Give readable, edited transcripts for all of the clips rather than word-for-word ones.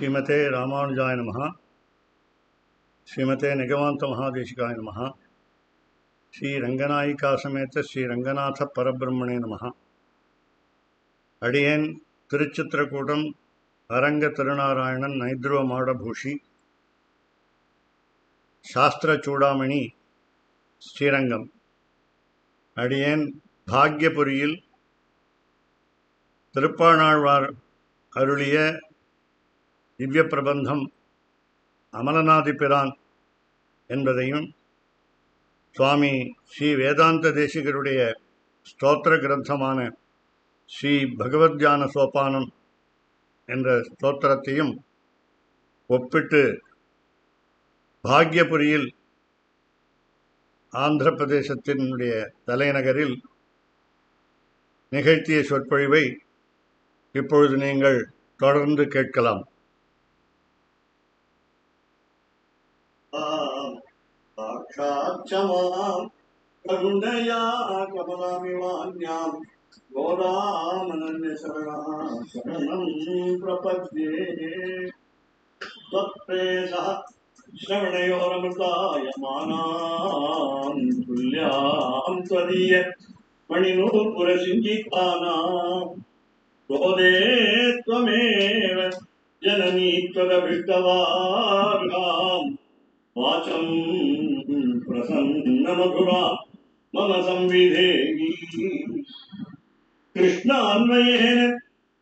श्रीमते रामानुजाय नमः. श्रीमते निगमान्त महादेशिकाय नमः. श्री रंगनायिका समेत श्री रंगनाथ परब्रह्मणे नमः. अडियेन तिरुचित्रकूटम அரங்க திருநாராயணன் நைத்ருவ மாடபூஷி சாஸ்திர சூடாமணி ஸ்ரீரங்கம். அடியேன் பாக்யபுரியில் திருப்பாணாழ்வார் அருளிய திவ்ய பிரபந்தம் அமலநாதிபிரான் என்பதையும் சுவாமி ஸ்ரீ வேதாந்த தேசிகருடைய ஸ்தோத்திர கிரந்தமான ஸ்ரீ பகவத்யான சோபானம் என்ற ஸ்தோத்திரத்தையும் ஒப்பிட்டு பாக்யபுரியில் ஆந்திர பிரதேசத்தினுடைய தலைநகரில் நிகழ்த்திய சொற்பொழிவை இப்பொழுது நீங்கள் தொடர்ந்து கேட்கலாம். गोदामनन्य शरणं प्रपद्ये त्वत्प्रेषः श्रवणयोरमृतायमानां तुल्यां त्वदीय मणिनूपुरसिञ्चितानां गोदे त्वमेव जननी त्वदभिष्टवार्हां वाचं प्रसन्नमधुरा मम संविधेहि कृष्णान्वयेन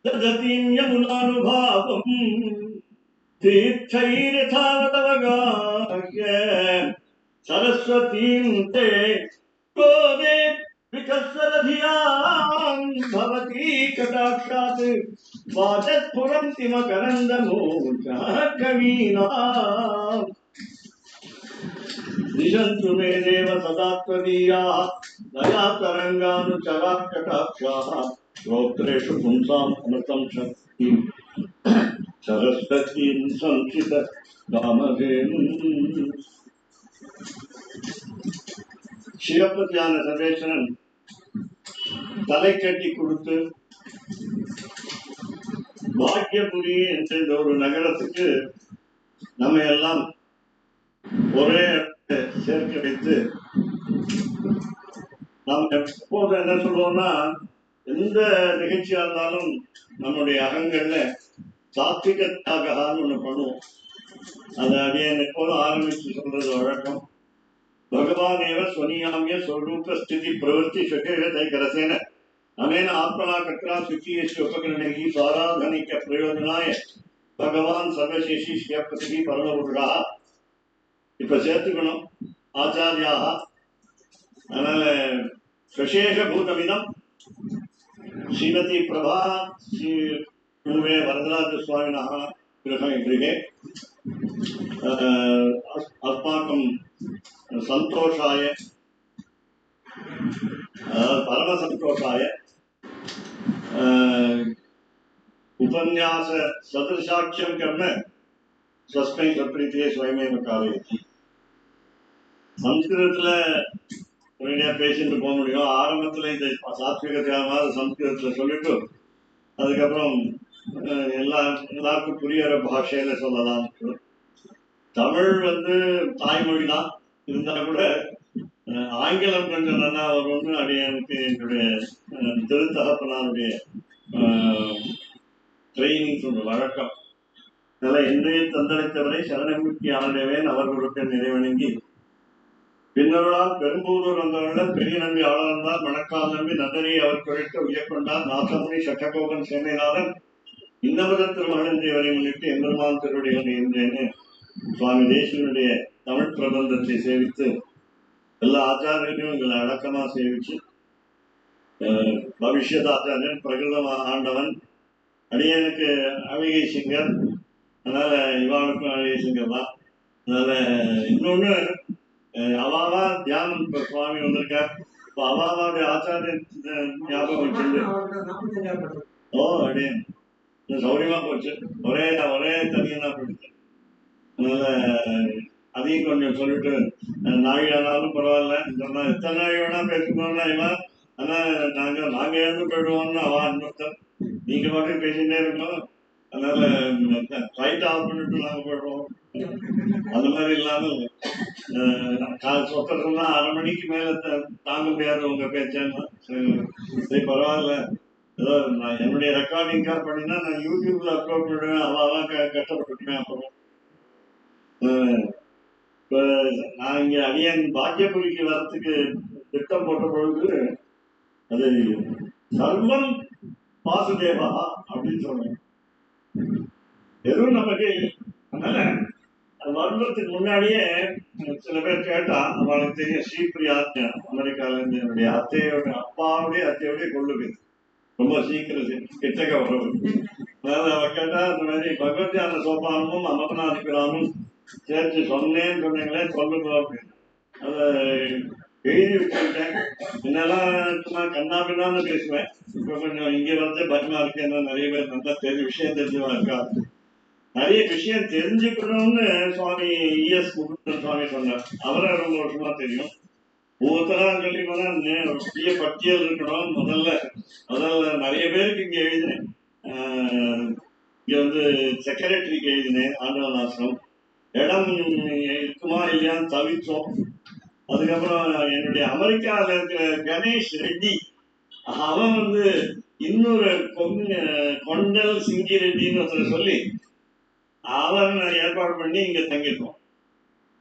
ददतीं यमुनानुभावम् तीर्थैरथावतवगाह्य सरस्वतीं ते गोदे विकस्वरधियां भवती कटाक्षात् वाचस्फुरन्ति मकरन्दमूर्छः कवीनाम् दिशन्तु मे देव सदा त्वदीयाः दयातरङ्गानुचराः कटाक्षाः श्रोत्रेषु पुंसाम् अमृतं शक्तिं सरस्वतीं संस्थित कामधेनुम्. சிவபதியான சர்வேஸ்வரன் தலை கட்டி கொடுத்து பாக்யபுரி என்ற ஒரு நகரத்துக்கு நம்ம எல்லாம் ஒரே சேர்க்க வைத்து நாம் எப்போது என்ன சொல்றோம்னா, எந்த நிகழ்ச்சியா இருந்தாலும் நம்முடைய அகங்கள்ல சாத்விக தியாகான்னு ஒண்ணு பண்ணுவோம். அதை அப்படியே எப்போதும் ஆரம்பிச்சு சொல்றது வழக்கம். பகவானேவ ஸ்வனியாமிய ஸ்வரூப ஸ்திதி பிரவருத்தி ஷகரசேன அனேன ஆத்மனா கத்ரா சுச்சியேஷி உபகரணி சாராதனிக்க பிரயோஜனாய பகவான் சர்வசேஷி ஸ்ரீபதி பரமபுருஷா. இப்ப சேர்த்துக்கணும் ஆச்சாரியாக. அதனால சுசேஷபூதமிதம் ஸ்ரீமதி பிரபா ஸ்ரீ வரதராஜ சுவாமினா கிரகே अस्माकं संतोषाय परम संतोषाय उपन्यास सदृशाख्यं कर्म स्वस्मै सत्प्रीतिये स्वयमेव कारयति. संस्कृतத்துல ஒரேடியா பேசிட்டு போக முடியும். ஆரம்பத்துல இந்த சாத்விக தியாகமாக சம்ஸ்கிருதத்துல சொல்லிட்டு அதுக்கப்புறம் எல்லாருக்கும் புரியுற பாஷையில சொல்லலாம். தமிழ் தாய்மொழி தான், இருந்தா கூட ஆங்கிலம் கொஞ்சம் நல்லா வரும்னு எனக்கு என்னுடைய திருத்தகப்பனாருடைய ட்ரைனிங் சொல்ற வழக்கம். அதனால இன்றைய தந்தளித்தவரை சரணமுக்தி ஆனதேவேன் அவர்களுக்கு நிறைவணங்கி பின்னருளால் பெரும்பூரூர் வந்தவர்கள் பெரிய நம்பி ஆளர்ந்தார் மணக்கால் நம்பி நந்தரி அவர் குழைக்க உயர்கொண்டார் நாசமுனி சட்டகோபன் சேமைநாதன் இன்னவர திருமணந்தியவரை முன்னிட்டு எம்பெருமான் திருவடிகள் என்றேன்னு சுவாமி தேசிகனுடைய தமிழ் பிரபந்தத்தை சேவித்து எல்லா ஆச்சாரியர்களையும் எங்களை அடக்கமா சேவிச்சு பவிஷ்யத் ஆச்சாரியன் பிரகிருதம் ஆண்டவன் அடியனுக்கு அழகை சிங்கர், அதனால இவாளுக்கும் அழகை சிங்கர் தான். அதனால இன்னொன்னு அவாவா தியானம் இப்ப சுவாமி வந்திருக்கார். இப்போ அவாவாவுடைய ஆச்சாரியன் ஞாபகம் வச்சிருந்து ஓ அடியன் சௌரியமா போச்சு. ஒரே தனியா போயிடுச்சு. அதனால அதையும் கொஞ்சம் சொல்லிட்டு நாழியானாலும் பரவாயில்ல சொன்னா எத்தனை நாள் வேணா பேசிக்கோன்னா இவன். ஆனா நாங்க எழுந்து போயிடுவோம்னு அவன் இன்னொருத்தர் நீங்க மட்டும் பேசிட்டே இருக்கோம். அதனால ரைட் ஆஃப் பண்ணிட்டு நாங்கள் போயிடுவோம். அந்த மாதிரி இல்லாமல் சொத்தம்னா 1/2 மணிக்கு மேல தாங்க முடியாது உங்க பேச்சேன்னா சரி பரவாயில்ல, ஏதோ நான் என்னுடைய ரெக்கார்டிங்காக பண்ணினா நான் யூடியூப்ல அப்லோட் பண்ணுவேன், அவாதான் கஷ்டப்பட்டுருக்கேன். அப்புறம் இப்போ நான் இங்க அடியன் பாக்கியபுரிக்கு வரத்துக்கு திட்டம் போட்ட பொழுது அது சர்வம் வாசுதேவா அப்படின்னு சொன்னேன். எதுவும் நமக்கு அதனால வருடத்துக்கு முன்னாடியே சில பேர் கேட்டா அவளுக்கு தெரியும் ஸ்ரீபிரியா அமெரிக்கால இருந்து என்னுடைய அத்தையோட அத்தையோடைய கொள்ளுது ரொம்ப சீக்கிரம் கிட்டக்க உறவு. அதாவது அவ கேட்டா இந்த மாதிரி பகவத்யான சோபானமும் அமர்நாதிபிராமும் சேர்த்து சொன்னீங்களே சொல்லுங்க அப்படின்னு. அதை எழுதி வச்சுக்கிட்டேன். முன்னெல்லாம் கண்ணா பின்னான்னு பேசுவேன். இப்ப கொஞ்சம் இங்க வந்து பயமா இருக்கு. என்ன நிறைய பேர் நல்லா விஷயம் தெரிஞ்சவா இருக்கா, நிறைய விஷயம் தெரிஞ்சுக்கணும்னு சுவாமி இஎஸ் முகுந்தன் சுவாமி சொன்னார். அவரை ரொம்ப வருஷமா தெரியும். ஒவ்வொருத்தரா சொல்லி போனா பெரிய பட்டியல் இருக்கணும். முதல்ல நிறைய பேருக்கு இங்க எழுதினேன். இங்க வந்து செக்ரட்டரிக்கு எழுதினேன். ஆண்டவன் ஆசிரம் இடம் இருக்குமா இல்லையான்னு தவிர்த்தோம். அதுக்கப்புறம் என்னுடைய அமெரிக்காவில் இருக்கிற கணேஷ் ரெட்டி, அவன் வந்து இன்னொரு கொண்டல் சிங்கி ரெட்டின்னு ஒருத்தர் சொல்லி அவன் ஏற்பாடு பண்ணி இங்க தங்கிருக்கோம்.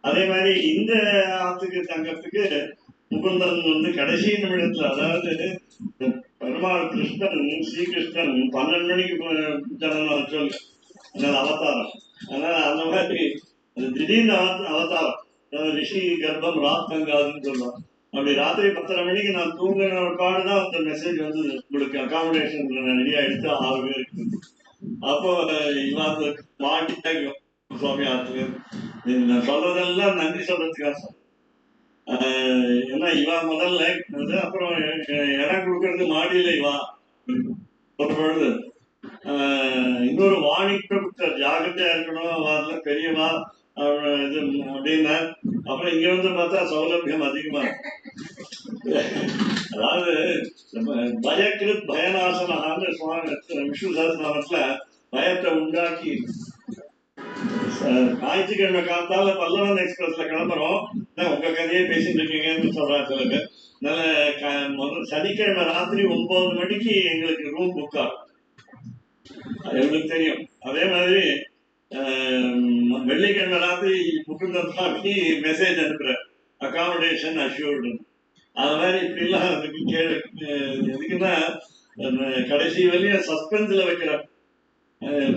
அதே மாதிரி இந்த ஆத்துக்கு தங்கறதுக்கு முகுந்தன் வந்து கடைசி நிமிடத்துல, அதாவது பெருமாள் கிருஷ்ணன் ஸ்ரீகிருஷ்ணன் 12 மணிக்கு ஜனனம் சொல்லு, அதனால அவதாரம். அதனால அந்த மாதிரி திடீர்னு அவதாரம் ரிஷி கர்ப்பம் ராத் தங்காதுன்னு சொல்லுவான். அப்படி ராத்திரி 10:30 மணிக்கு நான் தூங்கின பாடுதான் அந்த மெசேஜ் வந்து உங்களுக்கு அகாமடேஷன் ரெடியா எடுத்து 6 பேருக்கு. அப்போ இவாந்து மாட்டிட்டாங்க சுவாமி ஆத்துக்கு. நான் சொல்றதெல்லாம் நன்றி சொல்றதுக்காக. ஏன்னா இவா முதல்ல அப்புறம் இடம் கொடுக்கறது மாடியில இவா ஒரு பொழுது இன்னொரு வாணிக்க ஜாகிரதையா இருக்கணும், வாரத்துல பெரியவா இது அப்படின்னா. அப்புறம் இங்க வந்து பார்த்தா சௌலபியம் அதிகமா. அதாவது பயக்கிருத் பயநாசனான்னு சுவாமி விஷ்ணு சஹஸ்ரநாமத்துல பயத்தை உண்டாக்கி ஞாயிற்றுக்கிழமை காத்தால பல்லவன் எக்ஸ்பிரஸ்ல கிளம்புறோம். உங்க கதையே பேசிட்டு இருக்கீங்கன்னு சொல்றாரு சில பேர். அதனால சனிக்கிழமை ராத்திரி 9 மணிக்கு எங்களுக்கு ரூம் புக் ஆகும், எங்களுக்கு தெரியும். அதே மாதிரி வெள்ளிக்கிழமை ராத்திரி முகுந்தன் சுவாமி மெசேஜ் அனுப்புற அகாமடேஷன் அஷ்யூர்டு. அது மாதிரி இப்படிலாம் எதுக்குன்னா கடைசி வரையும் சஸ்பென்ஸ்ல வைக்கிற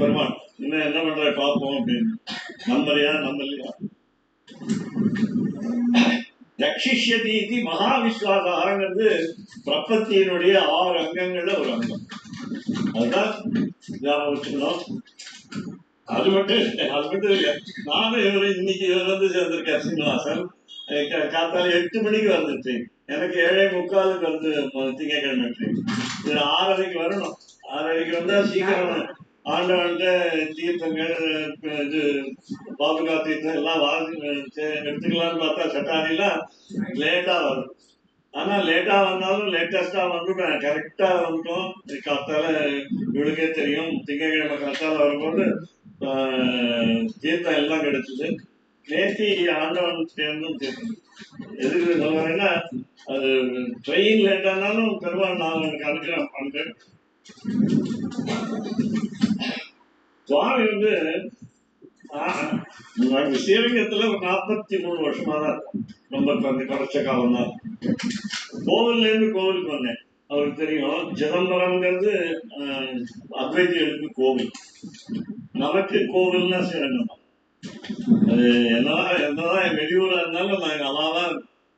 பெருமாள் இன்னும் என்ன பண்ற பார்ப்போம் அப்படின்னு. நம்பலையா நம்பலையா ரட்சிஷ்யதி மகா விஸ்வாசாங்கிறது பிரபத்தியினுடைய 6 அங்கங்கள்ல ஒரு அங்கம். அதுதான் வச்சுக்கணும். அது மட்டும் இல்லை, நானும் இன்னைக்கு வந்து சேர்ந்திருக்கேன் சீனிவாசன். காத்தால 8 மணிக்கு வந்துச்சு, எனக்கு 7:45 வந்து திங்கக்கிழமை ட்ரெயின். இது 6:30 வரணும். 6:30 வந்தா சீக்கிரம் ஆண்டவன்கிட்ட தீர்த்தங்கள் இது பாதுகா தீர்த்தம் எல்லாம் எடுத்துக்கலாம்னு பார்த்தா சட்டாரிலாம் லேட்டா வரும். ஆனா லேட்டா வந்தாலும் லேட்டஸ்டா வந்துட்டேன், கரெக்டா வந்துட்டோம். காத்தால இவளுக்கே தெரியும், திங்கக்கிழமை காத்தால வரும்போது தீர்த்தம் எல்லாம் கிடைச்சது. நேர்த்தி ஆண்டவன் சேர்ந்தும் தீர்த்தம். எதுக்கு சொல்றேன்னா, அது ட்ரெயின் லேட்டானாலும் பெருமாள் நான் எனக்கு அனுகிரகம் பண்றேன். சுவாமி வந்து ஸ்ரீரங்கத்துல ஒரு 43 வருஷமா தான் இருக்கும். ரொம்ப குறைச்ச காலம் தான். கோவில்ல இருந்து கோவிலுக்கு வந்தேன். அவருக்கு தெரியும், சிதம்பரம்ங்கிறது அத்வைதிகளுக்கு கோவில், நமக்கு கோவில்னா ஸ்ரீரங்கம் தான். அது என்னதான் வெளியூரா இருந்தாலும் நாங்க அவாதான்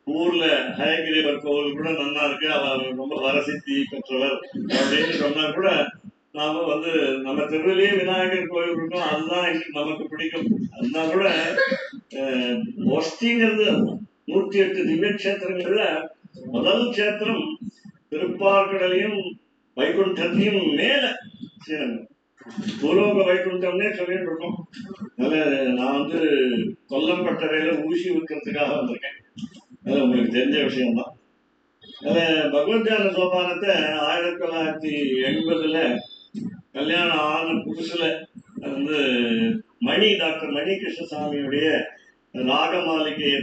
ஊர்ல ஹயகிரீவர் கோவில் கூட நல்லா இருக்கு, அவர் ரொம்ப வரசித்தி பெற்றவர் அப்படின்னு சொன்னா கூட நாம வந்து நம்ம தெருவிலேயே விநாயகர் கோவில் இருக்கோம், அதுதான் நமக்கு பிடிக்கும். அதுதான் கூட ஒஸ்திங்கிறது 108 திவ்ய கஷேத்திரங்கள்ல முதல் கஷேத்திரம் திருப்பார்கடலையும் வைகுண்டத்தையும் மேல ஸ்ரீரங்கம். பூலோக வைகுண்டம்னே சொல்லிட்டு இருக்கோம். அதனால நான் வந்து கொல்லப்பட்டறையில ஊசி விற்கிறதுக்காக வந்திருக்கேன். அது உங்களுக்கு தெரிஞ்ச விஷயம்தான். பகவத்யான சோபானத்தை 1980 கல்யாணம் ஆன புதுசுல அது வந்து டாக்டர் மணி கிருஷ்ணசாமியுடைய ராக மாளிகையை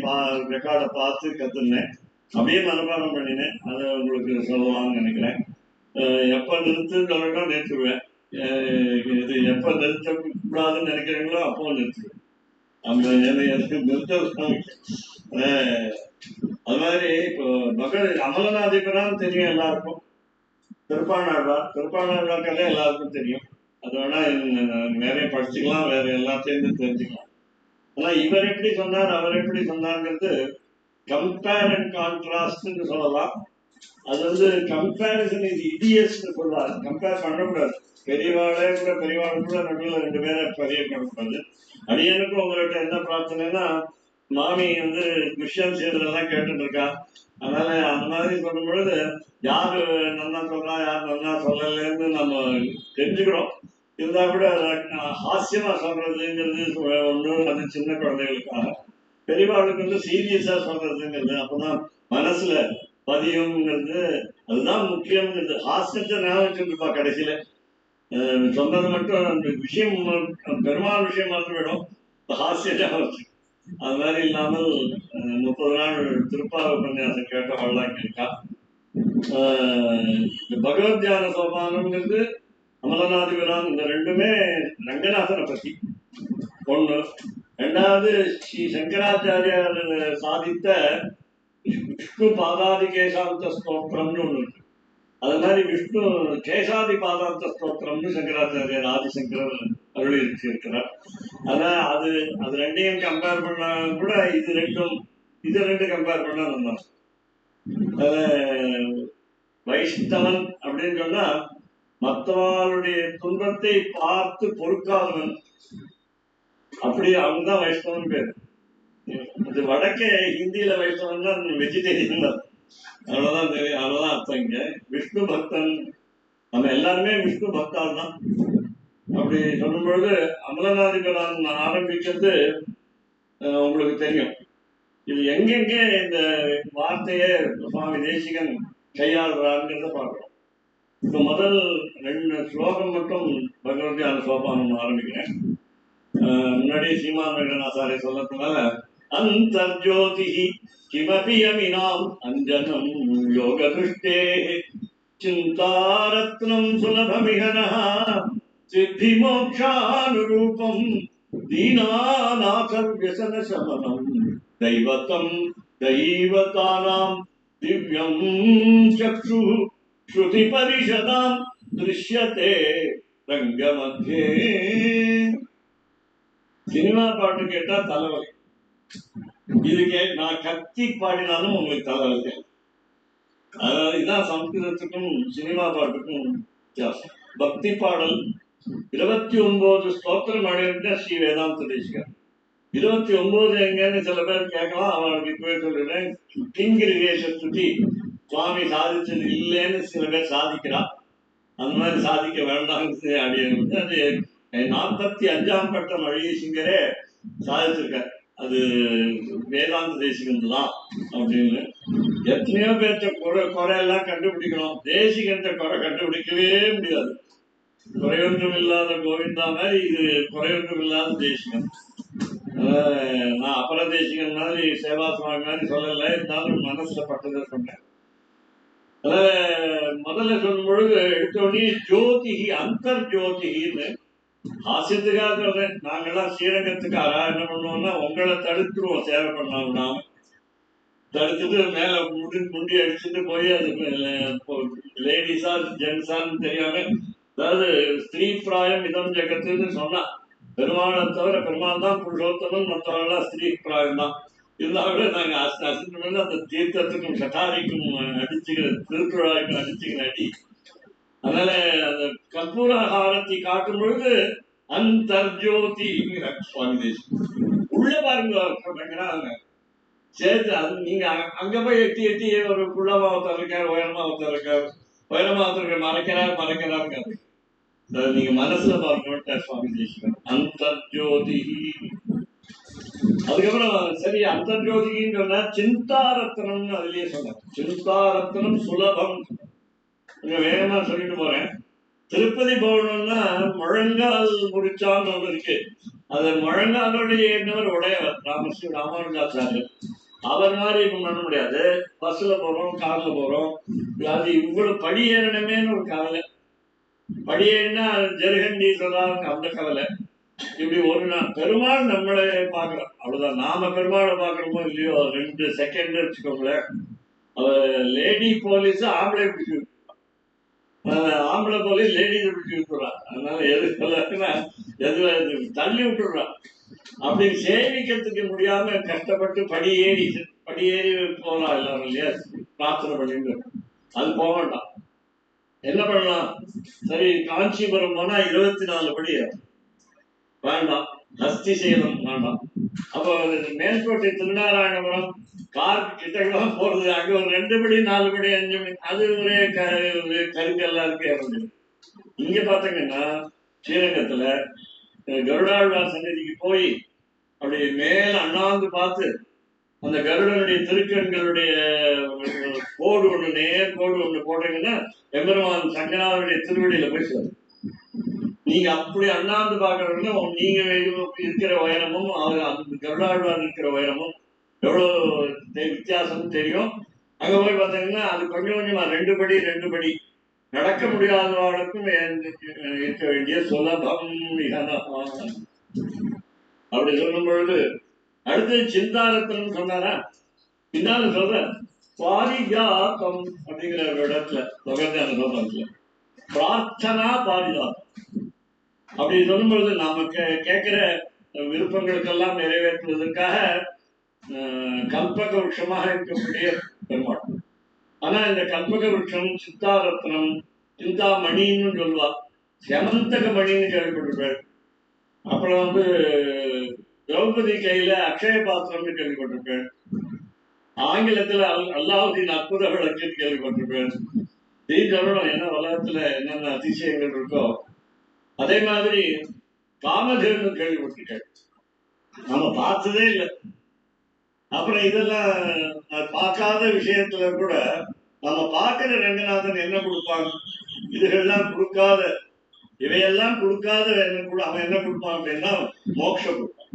ரெக்கார்டை பார்த்து கற்றுனேன். அப்படியே மனப்பாடம் பண்ணினேன். அதை உங்களுக்கு சொல்லலாம்னு நினைக்கிறேன். எப்போ நிறுத்துன்னு நிறுத்துவேன். இது எப்போ நிறுத்தக்கூடாதுன்னு நினைக்கிறீங்களோ அப்போ நிறுத்துவேன். அந்த நிறுத்த அது மாதிரி இப்போ அமலநாதிபரான்னு தெரியும் எல்லாருக்கும். திருப்பாணாழ்வார் கதை எல்லாருக்கும் தெரியும். அது வேணா நிறைய படிச்சுக்கலாம், வேற எல்லாத்தையும் தெரிஞ்சுக்கலாம். ஆனா இவர் எப்படி சொன்னார், அவர் எப்படி சொன்னார்ங்கிறது கம்பேர் அண்ட் கான்ட்ராஸ்ட்னு சொல்லலாம். அது வந்து கம்பேரிசன் இது இடியஸ்ன்னு சொல்றாரு. கம்பேர் பண்ணக்கூடாது. பெரியவாளே கூட நடுவில் 2 பேரை பண்ணக்கூடாது. அடியனுக்கும் உங்கள்கிட்ட என்ன பிரார்த்தனைன்னா, மாமி வந்து விஷயம் செய்யறதெல்லாம் கேட்டுட்டு இருக்கா. அதனால அந்த மாதிரி சொல்லும் பொழுது யாரு நல்லா சொல்றா யார் நல்லா சொல்லலன்னு நம்ம தெரிஞ்சுக்கிறோம். இருந்தா கூட ஹாஸ்யமா சொல்றதுங்கிறது ஒண்ணு, அது சின்ன குழந்தைகளுக்காக. பெரியவாளுக்கு வந்து சீரியஸா சொல்றதுங்கிறது அப்பதான் மனசுல பதியுங்கிறது, அதுதான் முக்கியம்ங்கிறது. ஹாஸ்யத்தை ஞாபகம் இருப்பா கடைசியில சொன்னது மட்டும் அந்த விஷயம் பெருமாள் விஷயம் மட்டும் விடும், ஹாஸ்யத்தை அது மாதிரி இல்லாமல் 30 நாள் திருப்பாவை உபன்யாசம் கேட்டவாள்லாம் இருக்கா. பகவத் தியான சோபானம்ங்கிறது அமலநாதிபரான், இந்த 2மே ரங்கநாதனை பத்தி ஒண்ணு. 2வது ஸ்ரீ சங்கராச்சாரியார் சாதித்த விஷ்ணு பாதாதி கேசாந்த ஸ்தோத்திரம்னு ஒண்ணு இருக்கு. அது மாதிரி விஷ்ணு கேசாதி பாதாந்த ஸ்தோத்திரம்னு சங்கராச்சாரியார் ஆதிசங்கரர் அருளி இருக்கிறார். அதான் அது 2யும் கம்பேர் பண்ண கூட இது 2 கம்பேர் பண்ண நல்லா. வைஷ்ணவன் அப்படின்னு சொன்னா மற்றவர்களுடைய துன்பத்தை பார்த்து பொறுக்காதவன், அப்படி அவன்தான் வைஷ்ணவன் பேரு. இது வடக்கே ஹிந்தியில வைஷ்ணவன் தான் வெஜிடேரியன் தான். அவ்வளவுதான் தெரியும், அவ்வளவுதான் அர்த்தம். இங்க விஷ்ணு பக்தன், நம்ம எல்லாருமே விஷ்ணு பக்தால் தான். அப்படி சொல்லும் பொழுது அமலநாதிபரான் ஆரம்பிக்கிறது உங்களுக்கு தெரியும். இது எங்கெங்க இந்த வார்த்தையை சுவாமி தேசிகன் கையாளுறாருங்கிறத பார்க்கிறோம். இப்ப முதல் 2 ஸ்லோகம் மட்டும் பகவத்யான சோபானம் ஆரம்பிக்கிறேன். முன்னாடியே சீமான் வெங்கடாச்சாரிய சொல்லதுனால, அந்தர்ஜோதி கிமபி யமினாம் அஞ்சனம் யோக திருஷ்டே சிந்தாரத்னம் சுலபமிஹனஹ சித்தி மோக்ஷானுரூபம் தீனாநாத வியசன சமனம் தைவதம் தைவதானாம் திவ்யம் சக்ஷு ஸ்ருதி பரிஷதாம் திருஷ்யதே ரங்கமத்யே. சினிமா பாட்டு கேட்டா தலைவலி, இது நான் கத்தி பாடினாலும் உங்களுக்கு தலைவலி. அதாவது இதான் சம்ஸ்கிருதத்துக்கும் சினிமா பாட்டுக்கும் வித்தியாசம். பக்தி பாடல் 29 ஸ்தோத்திரம் அடைந்த ஸ்ரீ வேதாந்த தேசிகர். 29 எங்கன்னு சில பேர் கேட்கலாம், அவனுக்கு இப்பவே சொல்லிடுறேன். கிங்கிரிகேஷ ஸ்துதி சுவாமி சாதிச்சது இல்லைன்னு சில பேர் சாதிக்கிறான். அந்த மாதிரி சாதிக்க வேண்டாம். அது 45ஆம் பட்டம் அழகிசிங்கரே சாதிச்சிருக்கார். அது வேதாந்த தேசிகன் தான் அப்படின்னு. எத்தனையோ பேர்த்த குறையெல்லாம் கண்டுபிடிக்கணும், தேசிகன் குறை கண்டுபிடிக்கவே முடியாது. குறையொன்றும் இல்லாத கோவிந்தா மாதிரி இது குறையொன்றும் இல்லாத தேசிகன். நான் அபர தேசிகன் மாதிரி சேவா சுவாமி மாதிரி சொல்லலை, இருந்தாலும் மனசுல பட்டதை சொன்னேன். முதல்ல சொல்லும் பொழுது எடுத்தோடனே ஜோதிகி அந்தர் ஜோதிகின்னு ஹாஸ்யத்துக்காக சொல்றேன். நாங்கெல்லாம் ஸ்ரீரங்கத்துக்காரா என்ன பண்ணுவோம்னா, உங்களை தடுத்துருவோம் சேவை பண்ணாம. தடுத்துட்டு மேல முண்டி அடிச்சுட்டு போய் அது லேடிஸா ஜென்ஸான்னு தெரியாம, அதாவது ஸ்திரீ பிராயம் இதம் ஜெகத்துன்னு சொன்னா பெருமாளை தவிர, பெருமாள் தான் புருஷோத்தமன், மற்றவர்கள்லாம் ஸ்திரீ பிராயம் தான். இருந்தாலும் நாங்க அசிந்து அந்த தீர்த்தத்துக்கும் சட்டாரிக்கும் அடிச்சுக்கிற, திருக்குழாய்க்கும் அடிச்சுக்கிற அடி. அதனால அந்த கற்பூர ஹாரத்தை காட்டும் பொழுது அந்தர்ஜோதி சுவாமி தேசிகன் உள்ள பாருங்க சேர்த்து. அது நீங்க அங்க போய் எட்டி எட்டி ஒரு குள்ளமா ஒருத்தர் இருக்காரு, உயரமா ஒருத்தர் இருக்காரு, உயரமா ஒருத்தர் மறைக்கிறாரு. நீங்க மனசுல பார்க்கணும் சுவாமி தேசிகன் அந்தர்ஜோதி. அதுக்கப்புறம் சரி அந்தர்ஜோதின்னு சொன்னா சிந்தாரத்னம்னு அதுலயே சொன்னார். சிந்தாரத்னம் சுலபம். வேகமா சொல்லிட்டு போறேன். திருப்பதி போகணும்னா முழங்கால் முடிச்சான்னு ஒன்று இருக்கு. அது முழங்காலோடைய ஏறினவர் உடையவர் ராமானுஜாச்சாரியர். அவர் மாதிரி இப்ப பண்ண முடியாது. பஸ்ல போறோம், கார்ல போறோம், அது இவ்வளவு படி ஏறணுமேன்னு ஒரு கவலை. படி ஏறினா ஜெருகண்டி சொல்றாங்க, அந்த கவலை. இப்படி ஒரு நாள் பெருமாள் நம்மளை பாக்குறோம், அவ்வளவுதான். நாம பெருமாளை பாக்குறோமோ இல்லையோ 2 செகண்ட் வச்சுக்கோங்களேன். அவர் லேடி போலீஸ் ஆம்பளை பிடிச்சி, ஆம்பளை போலீஸ் லேடிஸை பிடிச்சி விட்டுறான். அதனால எது சொல்லுன்னா தள்ளி விட்டுறான். அப்படி சேவிக்கிறதுக்கு முடியாம கஷ்டப்பட்டு படியேறி போலாம் எல்லாரும் இல்லையா, பிரார்த்தனை பண்ணிட்டு. அது போக வேண்டாம். என்ன பண்ணலாம்? சரி, காஞ்சிபுரம் போனா 24 படி வேண்டாம், ஹஸ்தி சேலம் வேண்டாம். அப்போ மேல்கோட்டை திருநாராயணபுரம் கார் கிட்டலாம் போறது, அங்க ஒரு 2 படி 4 படி 5 படி, அது ஒரே கருங்கல்லாம் இருக்கு. இங்க பாத்தீங்கன்னா ஸ்ரீரங்கத்துல கருடாழ்வார் சன்னதிக்கு போய் அப்படி மேல அண்ணாந்து பார்த்து அந்த கருடனுடைய திருக்கண்களுடைய கோடு ஒண்ணு, நேர் கோடு ஒண்ணு போட்டீங்கன்னா எம்பெருமான் சங்கராவுடைய திருவடியில போய் சொல்லுங்க. நீங்க அப்படி அண்ணாந்து பாக்குறதுன்னா நீங்க இருக்கிற உயரமும் அவர் அந்த கருடாழ்வார் இருக்கிற உயரமும் எவ்வளவு வித்தியாசம் தெரியும். அங்க போய் பார்த்தீங்கன்னா அது கொஞ்சம் கொஞ்சமா 2 படி நடக்க முடியாதவர்களுக்கும் இருக்க வேண்டிய சுலபம். அப்படி சொல்லும் பொழுது அடுத்து சிந்தாரத்தம் சொன்னாரா, பின்னால சொல்ற பாரிஜாத்தம் அப்படிங்கிற ஒரு இடத்துல தொகர்ந்தான சொல்றாங்க பிரார்த்தனா பாரிஜாத்தம். அப்படி சொல்லும் பொழுது நாம கேட்கிற விருப்பங்களுக்கெல்லாம் நிறைவேற்றுவதற்காக கல்பக விருட்சமாக இருக்கக்கூடிய பெருமாள். ஆனா இந்த கல்பக விருட்சம் சித்தாரத்னம், சிந்தாமணின்னு சொல்லுவா, செமந்தக மணின்னு கேள்விப்பட்டிருப்பார். அப்புறம் திரௌபதி கையில அக்ஷய பாத்திரம்னு கேள்விப்பட்டிருப்பேன். ஆங்கிலத்துல அல்லாவுதீன் அற்புத விளக்குன்னு கேள்விப்பட்டிருப்பேன். நீ சொல்லணும் என்ன உலகத்துல என்னென்ன அதிசயங்கள் இருக்கோ அதே மாதிரி காமதேவன் கேள்விப்பட்டிருக்கேன், நம்ம பார்த்ததே இல்லை. அப்புறம் இதெல்லாம் பார்க்காத விஷயத்துல கூட நம்ம பார்க்கிற ரங்கநாதன் என்ன கொடுப்பாங்க, இதுகள்லாம் கொடுக்காத, இவையெல்லாம் கொடுக்காத அவன் என்ன கொடுப்பான் அப்படின்னா மோட்சம் கொடுப்பான்.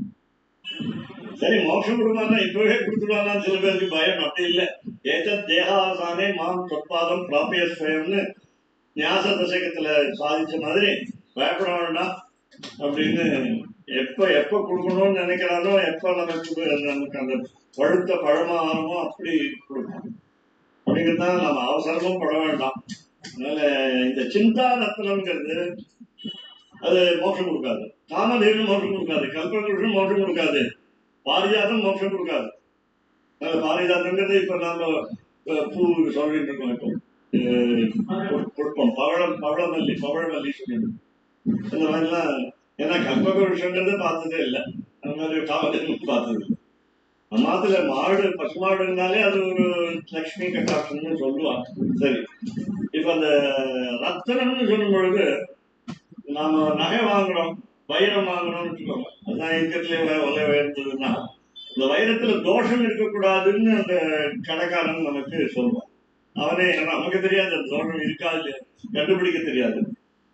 சரி, மோட்சம் கொடுப்பான்னா இப்பவே கொடுத்துருவானா சில பேருக்கு பயம். அப்படி இல்லை. ஏத்த தேகாவசானே மாம் தொற்பாதம் பிராபியஸ்வயம்னு ஞாச தசகத்துல சாதிச்ச மாதிரி பயப்பட வேண்டாம் அப்படின்னு எப்ப கொடுக்கணும்னு நினைக்கிறானோ, எப்ப நமக்கு அந்த பழுத்த பழமானமோ அப்படி கொடுக்கணும். அப்படிங்கிறதுனால நம்ம அவசரமும் பட வேண்டாம். அதனால இந்த சிந்தா ரத்னம்ங்கிறது அது மோட்சம் கொடுக்காது, காமதேவன் மோட்சம் கொடுக்காது, கல்பகிருஷ்ணன் மோட்சம் கொடுக்காது, பாரிஜாதம் மோட்சம் கொடுக்காது. அதனால பாரிஜாதங்கிறது இப்ப நாம பூ சொல்லிட்டு இருக்கோம். இப்போ புஷ்பம், பவளமல்லி சொல்லிட்டு அந்த மாதிரிலாம். ஏன்னா கல்பகிருஷ்ணங்கிறது பார்த்ததே இல்லை, அந்த மாதிரி காமதேவன் பார்த்தது இல்லை. மாத்துல மாடு, பசு மாடு இருந்தாலே அது ஒரு லட்சுமி கட்டாட்சம்னு சொல்லுவாங்க. சரி, இப்ப அந்த ரத்தனம்னு சொல்லும் பொழுது நாம நகை வாங்குறோம், வைரம் வாங்குறோம்னு வச்சுக்கோங்க. அதுதான் இருக்கிறதுல உயர்ந்ததுன்னா இந்த வைரத்துல தோஷம் இருக்கக்கூடாதுன்னு அந்த கடைக்காரன் நமக்கு சொல்லுவான். அவனே நமக்கு தெரியாது அந்த தோஷம் இருக்கா இல்லையா, கண்டுபிடிக்க தெரியாது.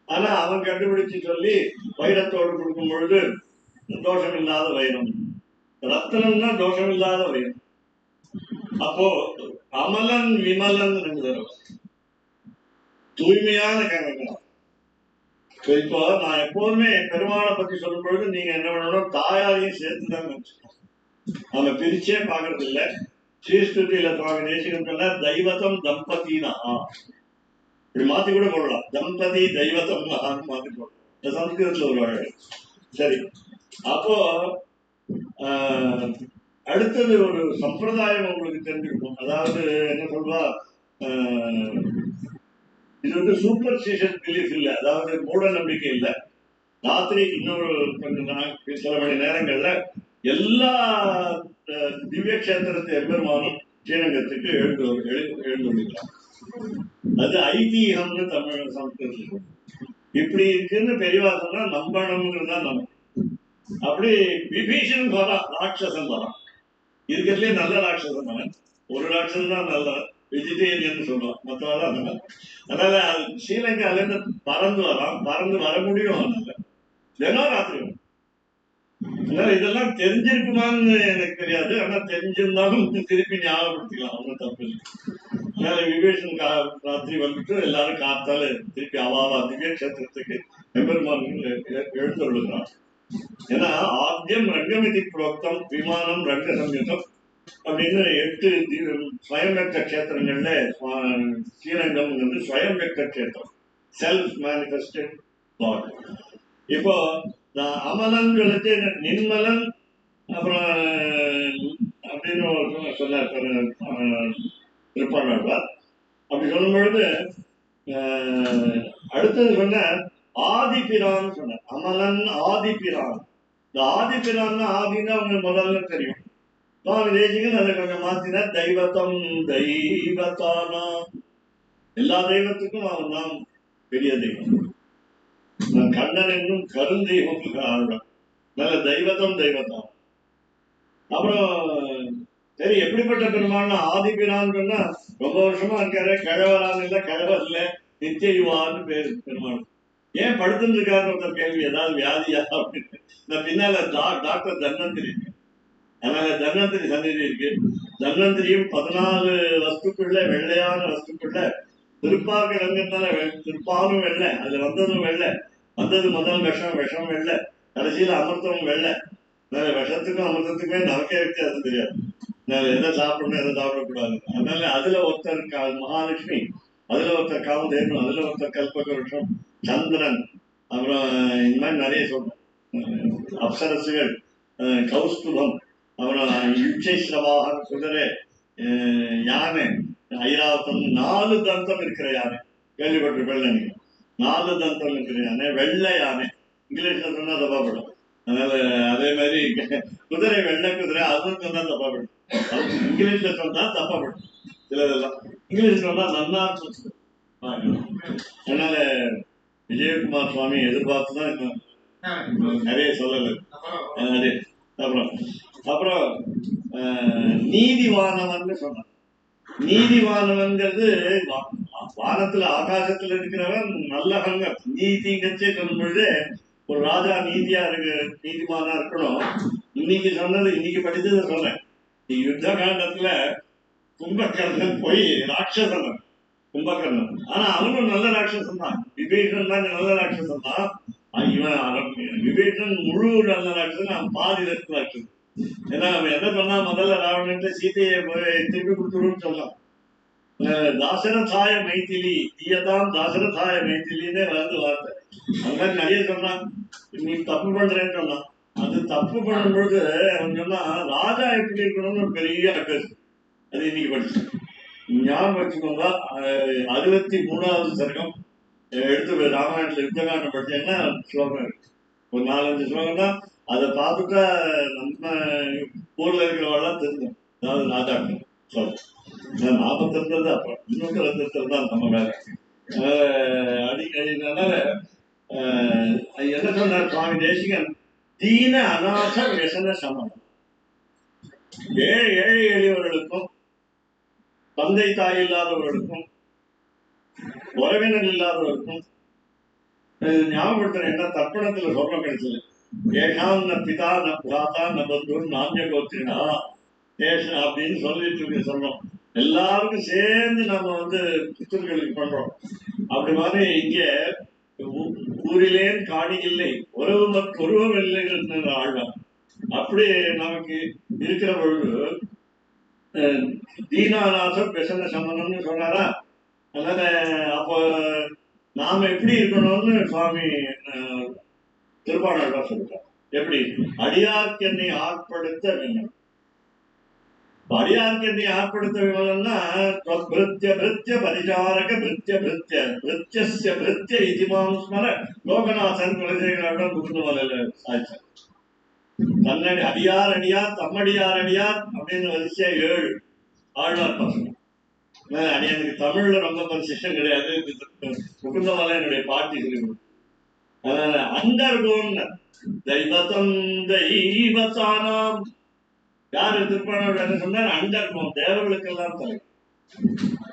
ஆனா அவன் கண்டுபிடிச்சு சொல்லி வைரத்தோடு கொடுக்கும் பொழுது தோஷம் இல்லாத வைரம், ரத்தனம்னா தோஷம் இல்லாத வைரம். அப்போ அமலன் விமலன் 2 தடவை தூய்மையான கணக்கலாம். இப்போ நான் எப்போதுமே பெருமாளை பத்தி சொல்லும் பொழுது நீங்க என்ன பண்ணணும், தாயாரையும் சேர்த்துதான் நினைச்சுக்கணும். நம்ம பிரிச்சே பாக்குறது இல்லை. ஸ்ரீஸ்துதியில தேசிகம் சொன்னா தெய்வத்தம் தம்பதினா இப்படி மாத்தி கூட போடலாம், தம்பதி தெய்வத்தம் மாத்தி போடலாம், சம்ஸ்கிருதத்துல ஒரு வழக்கு. சரி, அப்போ அடுத்தது ஒரு சம்பிரதாயம் உங்களுக்கு தெரிஞ்சிருக்கும். அதாவது என்ன சொல்வா, இது சூப்பர்ஸ்டிஷன் பிலீஃப் இல்லை, அதாவது மூட நம்பிக்கை இல்லை. ராத்திரி இன்னொரு சில மணி நேரங்கள்ல எல்லா திவ்ய கஷேத்திரத்தை எம்பெருமானும் ஸ்ரீரங்கத்துக்கு எழுந்துள்ளார். அது ஐதீகம்னு தமிழ் சமஸ்கிருதம் இப்படி இருக்குன்னு பெரியவா சொன்னா நம்பணுங்கிறதா நம்ம. அப்படி விபீஷன் வரான், ராட்சசன் வரான். இருக்கிறதுலே நல்ல ராட்சசன் அவன், ஒரு ராட்சசன் தான் நல்ல வெஜிடேரியன் சொல்லுவோம் மற்றவெல்லாம். அதனால ஸ்ரீலங்கால இருந்து பறந்து வரான், பறந்து வர முடியும். அதனால தினம் ராத்திரி வரும். அதனால இதெல்லாம் தெரிஞ்சிருக்குமான்னு எனக்கு தெரியாது. ஆனா தெரிஞ்சிருந்தாலும் திருப்பி ஞாபகப்படுத்திக்கலாம், ஒன்றும் தப்பு இல்லை. அதனால விவேஷன் ராத்திரி வந்துட்டு எல்லாரும் காத்தால திருப்பி அவாவா திவ்ய கஷேத்திரத்துக்கு எம்பெருமான்கள் எழுந்துள்ளார். ஏன்னா ஆத்தியம் ரங்கமிதி புரோக்தம் விமானம் ரங்க சம்யுதம் அப்படின்னு 8 ஸ்வயம் வெக்த கஷேத்திரங்கள்ல ஸ்ரீரங்கம் வந்து ஸ்வயம் வெக்த கஷேத்திரம், செல்ஃப் மேனிஃபெஸ்டட் காட். இப்போ அமலன் சொல்லிட்டு நிர்மலன் அப்புறம் அப்படின்னு சொன்னார் திருப்பாண்டாழ்வார். அப்படி சொல்லும் பொழுது அடுத்தது சொன்ன ஆதிபிரான் சொன்னார். அமலன் ஆதிபிரான். இந்த ஆதிபிரான் ஆதின்னு அவங்க முதல்ல தெரியும். சுவாமி தேசிகன் அதை கொஞ்சம் மாத்தினார். தெய்வத்தம் தெய்வத்தானா, எல்லா தெய்வத்துக்கும் அவன் தான் பெரிய தெய்வம். கண்ணன் என்னும் கருந்தெய்வம் ஆழ்வான். நல்ல தெய்வத்தம் தெய்வத்தான். அப்புறம் சரி, எப்படிப்பட்ட பெருமாள்னா ஆதிபிரான் சொன்னா ரொம்ப வருஷமா இருக்காரு, கிழவரான் இல்ல கிழவர் இல்ல நித்திய யுவான்னு பேரு பெருமாள். ஏன் படுத்துட்டு இருக்காருன்னு ஒருத்தர் கேள்வி, ஏதாவது வியாதியா அப்படின்னு. நான் பின்னால டாக்டர் தன்வந்திரி இருக்கு. அதனால தன்வந்திரி சந்நிதி இருக்கு. தன்வந்திரியும் 14 வஸ்துக்குள்ள வெள்ளையான வஸ்துக்குள்ள திருப்பாக்கு ரங்கத்தால திருப்பாலும் வெள்ளை, அதுல வந்ததும் வெள்ளை, வந்தது முதல் விஷம், விஷம் வெள்ளை, கடைசியில அமிர்தம் வெள்ளை. விஷத்துக்கும் அமிர்தத்துக்குமே நமக்கே வித்தியாசம் தெரியாது. எதை சாப்பிடணும் எதை சாப்பிடக்கூடாது. அதனால அதுல ஒருத்தர் மகாலட்சுமி, அதுல ஒருத்தர் காமதேனு, அதுல ஒருத்தர் கல்பகருஷம், சந்திரன், அப்புறம் இந்த மாதிரி நிறைய சொல்றோம். அப்சரசுகள், கௌஸ்துபம், அப்புறம் யுட்சைஸ்ரவாகன், குதிரை, யானை, ஐராவத்தம், 4 தந்தம் இருக்கிற யானை கேள்விப்பட்டிருப்பேன் நீங்க. 4 தந்தம் இருக்கிற யானை, வெள்ளை யானை. இங்கிலீஷ்ல சொன்னா தப்பாப்படும். அதனால அதே மாதிரி குதிரை, வெள்ளை குதிரை, அதுவும் சொன்னா தப்பாப்படும். இங்கிலீஷ்ல சொன்னா தப்பாப்படும். சிலதெல்லாம் இங்கிலீஷ் சொன்னா நன்னா சொல்லுது. அதனால விஜயகுமார் சுவாமி எதிர்பார்த்துதான் நிறைய சொல்லலை. அப்புறம் அப்புறம் நீதிவானவன் சொன்னான். நீதிவானவன்கிறது வானத்துல ஆகாசத்துல இருக்கிறவன் நல்லவங்க. நீதிங்கச்சே சொல்லும் பொழுது ஒரு ராஜா நீதியா இருக்கு, நீதிமானா இருக்கணும். இன்னைக்கு சொன்னது, இன்னைக்கு படிச்சதை சொன்னேன். யுத்த காண்டத்துல கும்பகர்ணன் போய் ராட்சசன், கும்பகர்ணன். ஆனா அவனும் நல்ல ராட்சசன் தான். விபீஷன் தான் நல்ல ராட்சசன் தான். இவன் விபீஷன் முழு நல்ல ராட்சசன், அவன் பாதி ரத்து ராட்சசன். ஏன்னா அவன் என்ன சொன்னா, முதல்ல ராவணன் சீதையை திருப்பி கொடுத்துருன்னு சொன்னான். தாசரதாய மைத்திலி, தீயதான் தாசரதாய மைத்திலின்னு வந்து வார்த்தை. அந்த மாதிரி நிறைய சொன்னான். நீ தப்பு பண்றேன்னு சொன்னான். அது தப்பு பண்ணும் பொழுது அவன் சொன்னா ராஜா எப்படி இருக்கணும்னு ஒரு பெரிய அட்வைஸ். அது இன்னைக்கு படிச்சு ஞாபகம் வச்சுக்கோங்க. 63வது சர்க்கம் எடுத்து ராமாயணத்துல யுத்தகாண்டம் படிச்சேன்னா ஸ்லோகம் இருக்கு. ஒரு 4-5 ஸ்லோகம் தான். அதை பார்த்துட்டா நம்ம ஊர்ல இருக்கிறவெல்லாம் தெரிஞ்சோம். அதாவது ராஜாக்கள் சொல்ல நாம தெரிஞ்சது அப்புறம் இன்னொரு தெரிஞ்சது தான் நம்ம வேலை. அதனால என்ன சொன்னார் சுவாமி தேசிகன்? தீன அநாத வியசன சமம். ஏழை எளியவர்களுக்கும், தந்தை தாய் இல்லாதவர்களுக்கும், உறவினர் இல்லாதவர்களுக்கும் ஞாபகப்படுத்துற என்ன தர்ப்பணத்துல சொல்ல கிடைச்சது. ஏஷாம் ந பிதா ந பிராதா ந பந்து நாமிய கோத்திரினா ஏஷம் அப்படின்னு சொல்லிட்டு சொல்றோம். எல்லாருக்கும் சேர்ந்து நம்ம பித்தர்களுக்கு பண்றோம். அப்படி மாதிரி இங்க ஊரிலேன் காணி இல்லை, ஒருவம் இல்லைங்கிறது ஆழ்வார். அப்படி நமக்கு இருக்கிற பொழுது தீனாநாசம் பெசன சமணம்னு சொன்னாரா. அதனால அப்போ நாம எப்படி இருக்கணும்னு சுவாமி திருப்பாணாழ்வார் சொல்லிட்டார். எப்படி? அடியார்க்கு என்னை ஆட்படுத்த வேண்டும். அடியார்க்கு என்னை ஆட்படுத்த வேணும்னா பிருத்திய பிருத்திய பரிசாரக பிருத்திய பிருத்திய பிருத்திய பிருத்திய இதிமாம் ஸ்மர லோகநாதன் குலசேகராவிடம் புகுந்துமலையில சாய்ச்சார். தன்னடி அடியார் அடியார் தம்மடியார் அடியார் அப்படின்னு வரிசையா 7 ஆழ்வார் பசங்க. எனக்கு தமிழ்ல ரொம்ப பரிசம் கிடையாது. முகுந்தமலை என்னுடைய பாட்டி சொல்லி கொடுக்கும். அதனால அண்டர்கோன் தெய்வத்தம் தெய்வத்தானாம். யாரு திருப்பாணர் என்ன சொன்னார்? அண்டர்கோன், தேவர்களுக்கெல்லாம் தலை.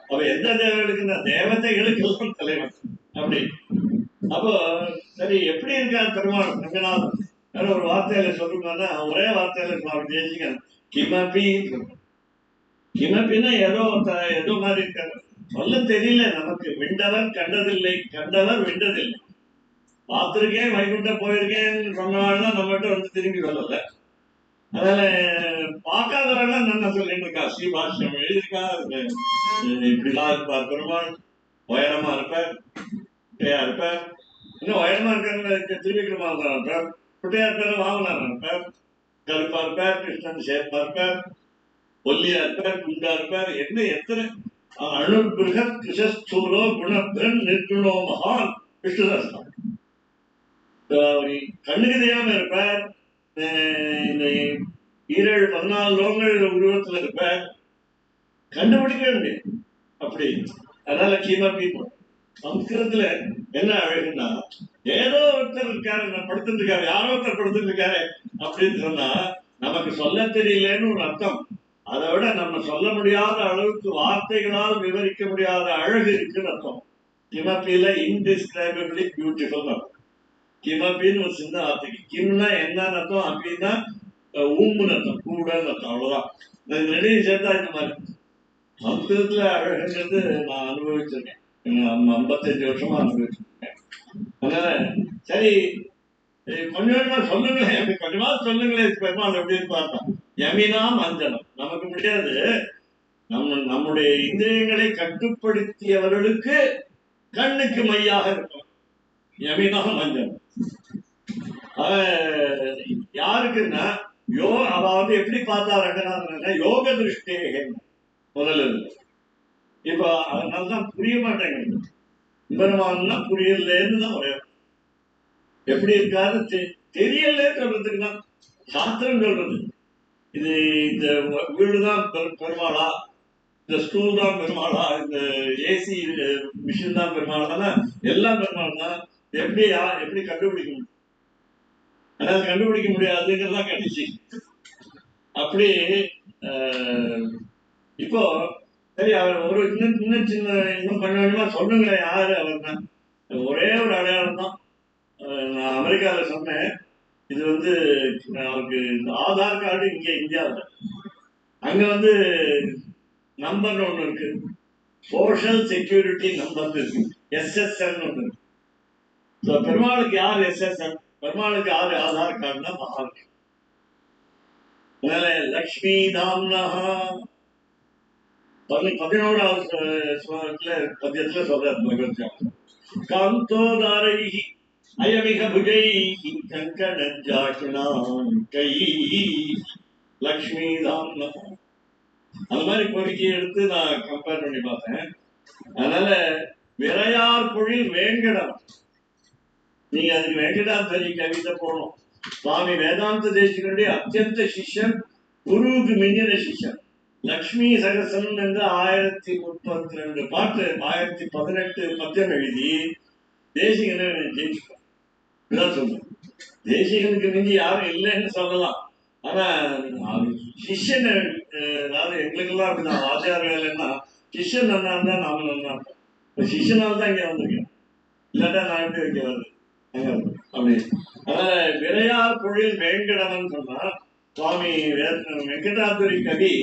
அப்ப எந்த தேவர்களுக்குன்னா தேவதைகளுக்கு எல்லாம் தலைவன் அப்படி. அப்போ சரி எப்படி இருக்கார் பெருமாள் ரங்கநாதன் வேற ஒரு வார்த்தையில சொல்லுங்கன்னா ஒரே வார்த்தையில சுவாமி தேசிகன் கிமபி கிமப்பின்னா ஏதோ மாதிரி இருக்காங்க சொல்ல தெரியல நமக்கு. விண்டவர் கண்டதில்லை, கண்டவர் விண்டதில்லை. பார்த்திருக்கேன், வைகுண்டம் போயிருக்கேன்னு சொன்னால்தான் நம்மகிட்ட வந்து திரும்பி சொல்லல. அதனால பார்க்காதவரெல்லாம் நல்லா சொல்லிட்டு இருக்கா. ஸ்ரீபாஷ்யம் எழுதியிருக்கா. இப்படிலாம் இருப்பார் பெருமாள், உயரமா இருப்பார், குட்டையா இருப்பார். இன்னும் உயரமா இருக்காங்க திருவிக்கிரமா இருப்பார், குட்டையா இருப்பார் வாமனார் இருப்பார், கருப்பா இருப்பார், கிருஷ்ணன் சேர்ப்பா இருப்பார், ஒல்லியா இருப்பார், குண்டா இருப்பார். என்ன எத்தனை அணுபிருகத் கிருஷஸ்தூலோ குணபிரன் நிர்குணோ மகான் விஷ்ணுதாஸ்தான். கண்ணுக்கு தெரியாம இருப்பார். இந்த 14 லோகங்கள் உருவத்துல இருப்பார், கண்டுபிடிக்க முடியாது அப்படி. அதனால கிமபி சம்ஸ்கிருதத்துல என்ன அழகுன்னா ஏதோ ஒருத்தர் இருக்காரு, படுத்துட்டு இருக்காரு, யாரோ ஒருத்தர் படுத்துட்டு இருக்காரு அப்படின்னு சொன்னா நமக்கு சொல்ல தெரியலன்னு ஒரு அர்த்தம். அதை விட நம்ம சொல்ல முடியாத அளவுக்கு வார்த்தைகளால் விவரிக்க முடியாத அழகு இருக்குன்னு அர்த்தம். கிமப்பில இன்டிஸ்கிரைபபிளி பியூட்டிஃபுல் அர்த்தம். கிமப்பின்னு ஒரு சின்ன வார்த்தைக்கு கிம்னா என்னன்னு அர்த்தம், அப்படின்னா ஊம்புன்னு அர்த்தம், கூடன்னு அர்த்தம். அவ்வளவுதான். ரெண்டையும் சேர்த்தா இந்த மாதிரி சம்ஸ்கிருதத்துல அழகுங்கிறது நான் அனுபவிச்சிருக்கேன். 55 வருஷமா அனுபவிச்சிருக்கேன். அதனால சரி கொஞ்சம் கொஞ்சமா சொல்லுங்களேன், அப்படி கொஞ்சமா சொல்லுங்களேன் பெருமாள் எப்படின்னு பார்த்தா யமினா மஞ்சனம். நமக்கு முடியாது. நம்முடைய இந்திரியங்களை கட்டுப்படுத்தியவர்களுக்கு கண்ணுக்கு மையாக இருக்கும் யமினா மஞ்சனம். யாருக்குன்னா அவ வந்து எப்படி பார்த்தா ரங்கநாதன் யோக திருஷ்டே முதல்ல இருக்கு. இப்ப அதனாலதான் புரிய மாட்டேங்குது. பெருமான்னா புரியலன்னு தான் ஒரே எப்படி இருக்காது தெரியல சொல்றதுக்கு தான் சாஸ்திரம் சொல்றது. இது இந்த வீடுதான் பெருமாளா, இந்த ஸ்டூல் தான் பெருமாளா, இந்த ஏசி மிஷின் தான் பெருமாளா, எல்லாம் பெருமாள் தான். எப்படி கண்டுபிடிக்க முடியும்? அதாவது கண்டுபிடிக்க முடியாதுங்கிறதா கண்டிச்சு. அப்படி இப்போ சரி அவர் ஒரு இன்னும் சின்ன இன்னும் கொஞ்சம் கொஞ்சமா சொல்லுங்களேன் யாரு அவர்னா. ஒரே ஒரு அடையாளம் தான் நான் அமெரிக்காவில சொன்னேன். இது வந்து அவருக்கு ஆதார் கார்டு இங்க இந்தியாவில், அங்க வந்து நம்பர் ஒண்ணு இருக்கு, சோஷியல் செக்யூரிட்டி நம்பர் இருக்கு, SSN ஒண்ணு இருக்கு. பெருமாளுக்கு யார் SSN? பெருமாளுக்கு யாரு ஆதார் கார்டுனா மகாலட்சுமி. அதனால லக்ஷ்மி தாம்னா 11வது பத்தியத்துல சொல்றாரு காந்தோதாரை அயமிக புஜை கங்கணஜாக்கினான் கை லக்ஷ்மி தாம்னா. அது மாதிரி கோரிக்கையை எடுத்து நான் கம்பேர் பண்ணி பார்த்தேன். அதனால விரையார் பொழில் வேங்கடம், நீங்க அதுக்கு வெங்கடாந்தரி கவிதை போகணும். சுவாமி வேதாந்த தேசிகனுடைய அத்தியந்த சிஷ்யன், குருவுக்கு மிஞ்சின சிஷ்யன். லக்ஷ்மி சகசனம் என்று 1032 பாட்டு 1018 பத்தியம் எழுதி தேசிகனை ஜெயிச்சுட்டான். சொல்றேன், தேசிகனுக்கு மிஞ்சி யாரும் இல்லைன்னு சொல்லலாம். ஆனா சிஷ்யன், அதாவது எங்களுக்கெல்லாம் அப்படிதான் ஆச்சார வேலைன்னா சிஷ்யன் நல்லா இருந்தா நாம நல்லா இருப்போம். சிஷ்யனால் தான் இங்க வந்திருக்கேன், இல்லாட்டா நான் எப்படி வைக்க வருது அப்படி. அதனால விரையார் பொழில் வேங்கடவன் சொன்னா சுவாமி வெங்கடாதுரி கவி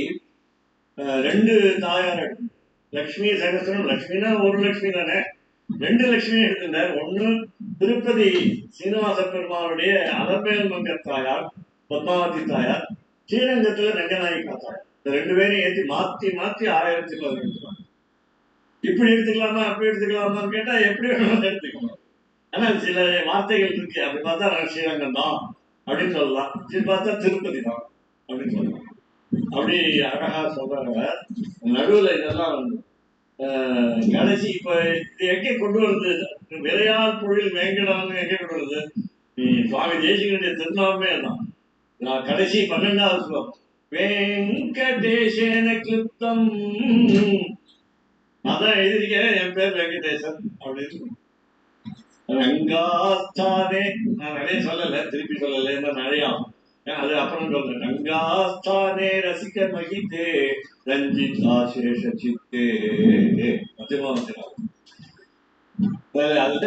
2 தாயார், லக்ஷ்மி சகசரம். லக்ஷ்மினா ஒரு லட்சுமி தானே, 2 லட்சுமி எடுத்திருந்தார். ஒண்ணு திருப்பதி சீனிவாச பெருமாளுடைய அலமேல் மங்க தாயார் பத்மாவதி தாயார், ஸ்ரீரங்கத்துல ரங்கநாயகா தாயார். இந்த 2 பேரையும் ஏற்றி மாத்தி மாத்தி 1018 இப்படி எடுத்துக்கலாமா அப்படி எடுத்துக்கலாமான்னு கேட்டா எப்படி வேணும்னு எடுத்துக்கணும். ஆனா சில வார்த்தைகள் இருக்கு. அப்படி பார்த்தா ஸ்ரீரங்கம் தான் அப்படின்னு சொல்லலாம், சரி பார்த்தா திருப்பதி தான் அப்படின்னு சொல்லலாம். அப்படி அழகா சொல்றாங்க. நடுவுல இதெல்லாம் கடைசி இப்ப இது எங்கே கொண்டு வருது? விரையார் பொழில் வேங்கடான்னு எங்கே கொண்டு வருது? சுவாமி தேசிகனுடைய திருநாமே தான். நான் கடைசி 12வது ஸ்லோகம் வெங்கடேசேன கிருப்தம், அதான் எழுதிருக்கேன், என் பேர் வெங்கடேசன் அப்படின்னு. ரங்காஸ்தானே நான் நிறைய சொல்லல, திருப்பி சொல்லல, என்ன நிறைய அது அப்புறம் சொல்றேன். ரங்காஸ்தானே ரசிக மகிதே ரஞ்சிதா சேஷ சித்தே மத்தியமாவத்தில் அதுல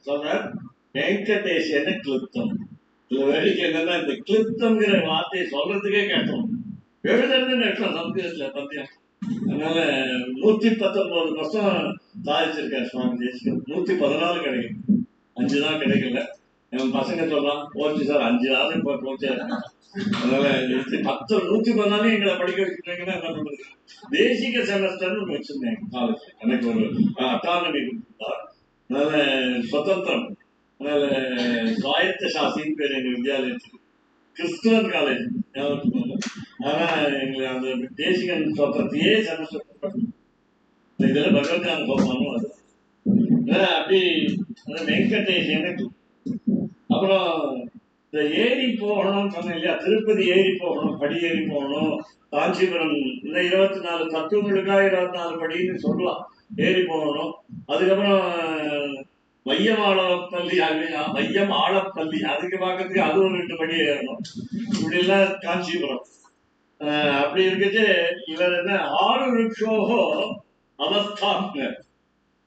சொல்ற வெங்கடேஷன கிளிப்தம். இதுல வேடிக்கை என்னன்னா இந்த கிளிப்தம்ங்கிற வார்த்தையை சொல்றதுக்கே கஷ்டம், எழுதுறது கஷ்டம் சம்ஸ்கிருதத்துல பத்தியம். அதனால 119 வருஷம் சாதிச்சிருக்காரு சுவாமி தேசிகன். 114 கிடைக்கும், 5 தான் கிடைக்கல. என் பசங்க சொல்லலாம் போச்சு சார் 5 ஆறு இப்போ போச்சு. அதனால 114 எங்களை படிக்க வச்சுட்டாங்கன்னா என்ன பண்றது. தேசிக செமஸ்டர்னு ஒன்று வச்சிருந்தேன் காலேஜ். எனக்கு ஒரு அட்டானமி கொடுத்தா, அதனால சுதந்திரம், அதனால சுவாயத்த சாசின்னு பேர் எங்க வித்யாலயத்துக்கு. கிறிஸ்துவன் காலேஜ். ஆனா எங்களுக்கு அந்த தேசிகன் சொத்தத்தையே செமஸ்டர் இதுல பகவத்கான கோபமும் அது அப்படி வெங்கடேஷ் எனக்கு. அப்புறம் இந்த ஏரி போகணும்னு சொன்னேன் இல்லையா, திருப்பதி ஏரி போகணும், படி ஏறி போகணும், காஞ்சிபுரம் இந்த 24 தத்துவங்களுக்காக 24 படின்னு சொல்லலாம், ஏறி போகணும். அதுக்கப்புறம் மையம் ஆழப்பள்ளி, மையம் ஆழப்பள்ளி அதுக்கு பார்க்கறதுக்கு அது ஒரு 2 படி ஏறணும். இப்படி எல்லாம் காஞ்சிபுரம். அப்படி இருக்குது. இவர் என்ன 6 ரிக்ஷோகோ அவஸ்தாங்க.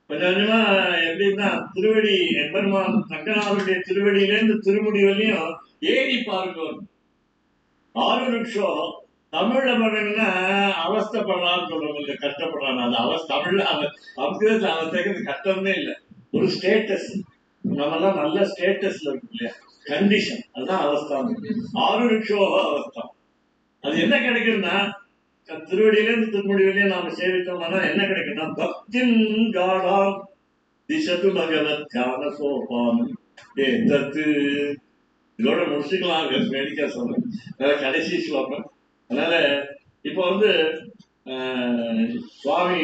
கொஞ்சம் கொஞ்சமா எப்படின்னா திருவடி எம்பெருமான் ரங்கநாதனுடைய திருவடியிலேருந்து திருமுடி வரையும் ஏறி பார்க்க வரும். 6 ரிக்ஷோகம். தமிழ்ல பாத்தீங்கன்னா அவஸ்தப்படுறான்னு சொல்றவங்க கஷ்டப்படுறாங்க. அது தமிழ்ல சம்ஸ்கிருதத்துல அவஸ்தைக்கு கஷ்டமே இல்லை, ஒரு ஸ்டேட்டஸ். நம்ம எல்லாம் நல்ல ஸ்டேட்டஸ்ல இருக்கு இல்லையா, கண்டிஷன், அதுதான் அவஸ்தான். 6 ரிக்ஷோகம் அவஸ்தான். அது என்ன கிடைக்கும்னா திருவடியிலேருந்து திருமுடி வழியும் நாம சேவித்தோம்னா என்ன கிடைக்கும்னா பக்தின் காடாம் திசத்து பகவத் தியான சோபானம் தத்து. இதோட முடிச்சுக்கலாம், வேடிக்கை சொல்றேன். கடைசி ஸ்லோகம். அதனால இப்போ சுவாமி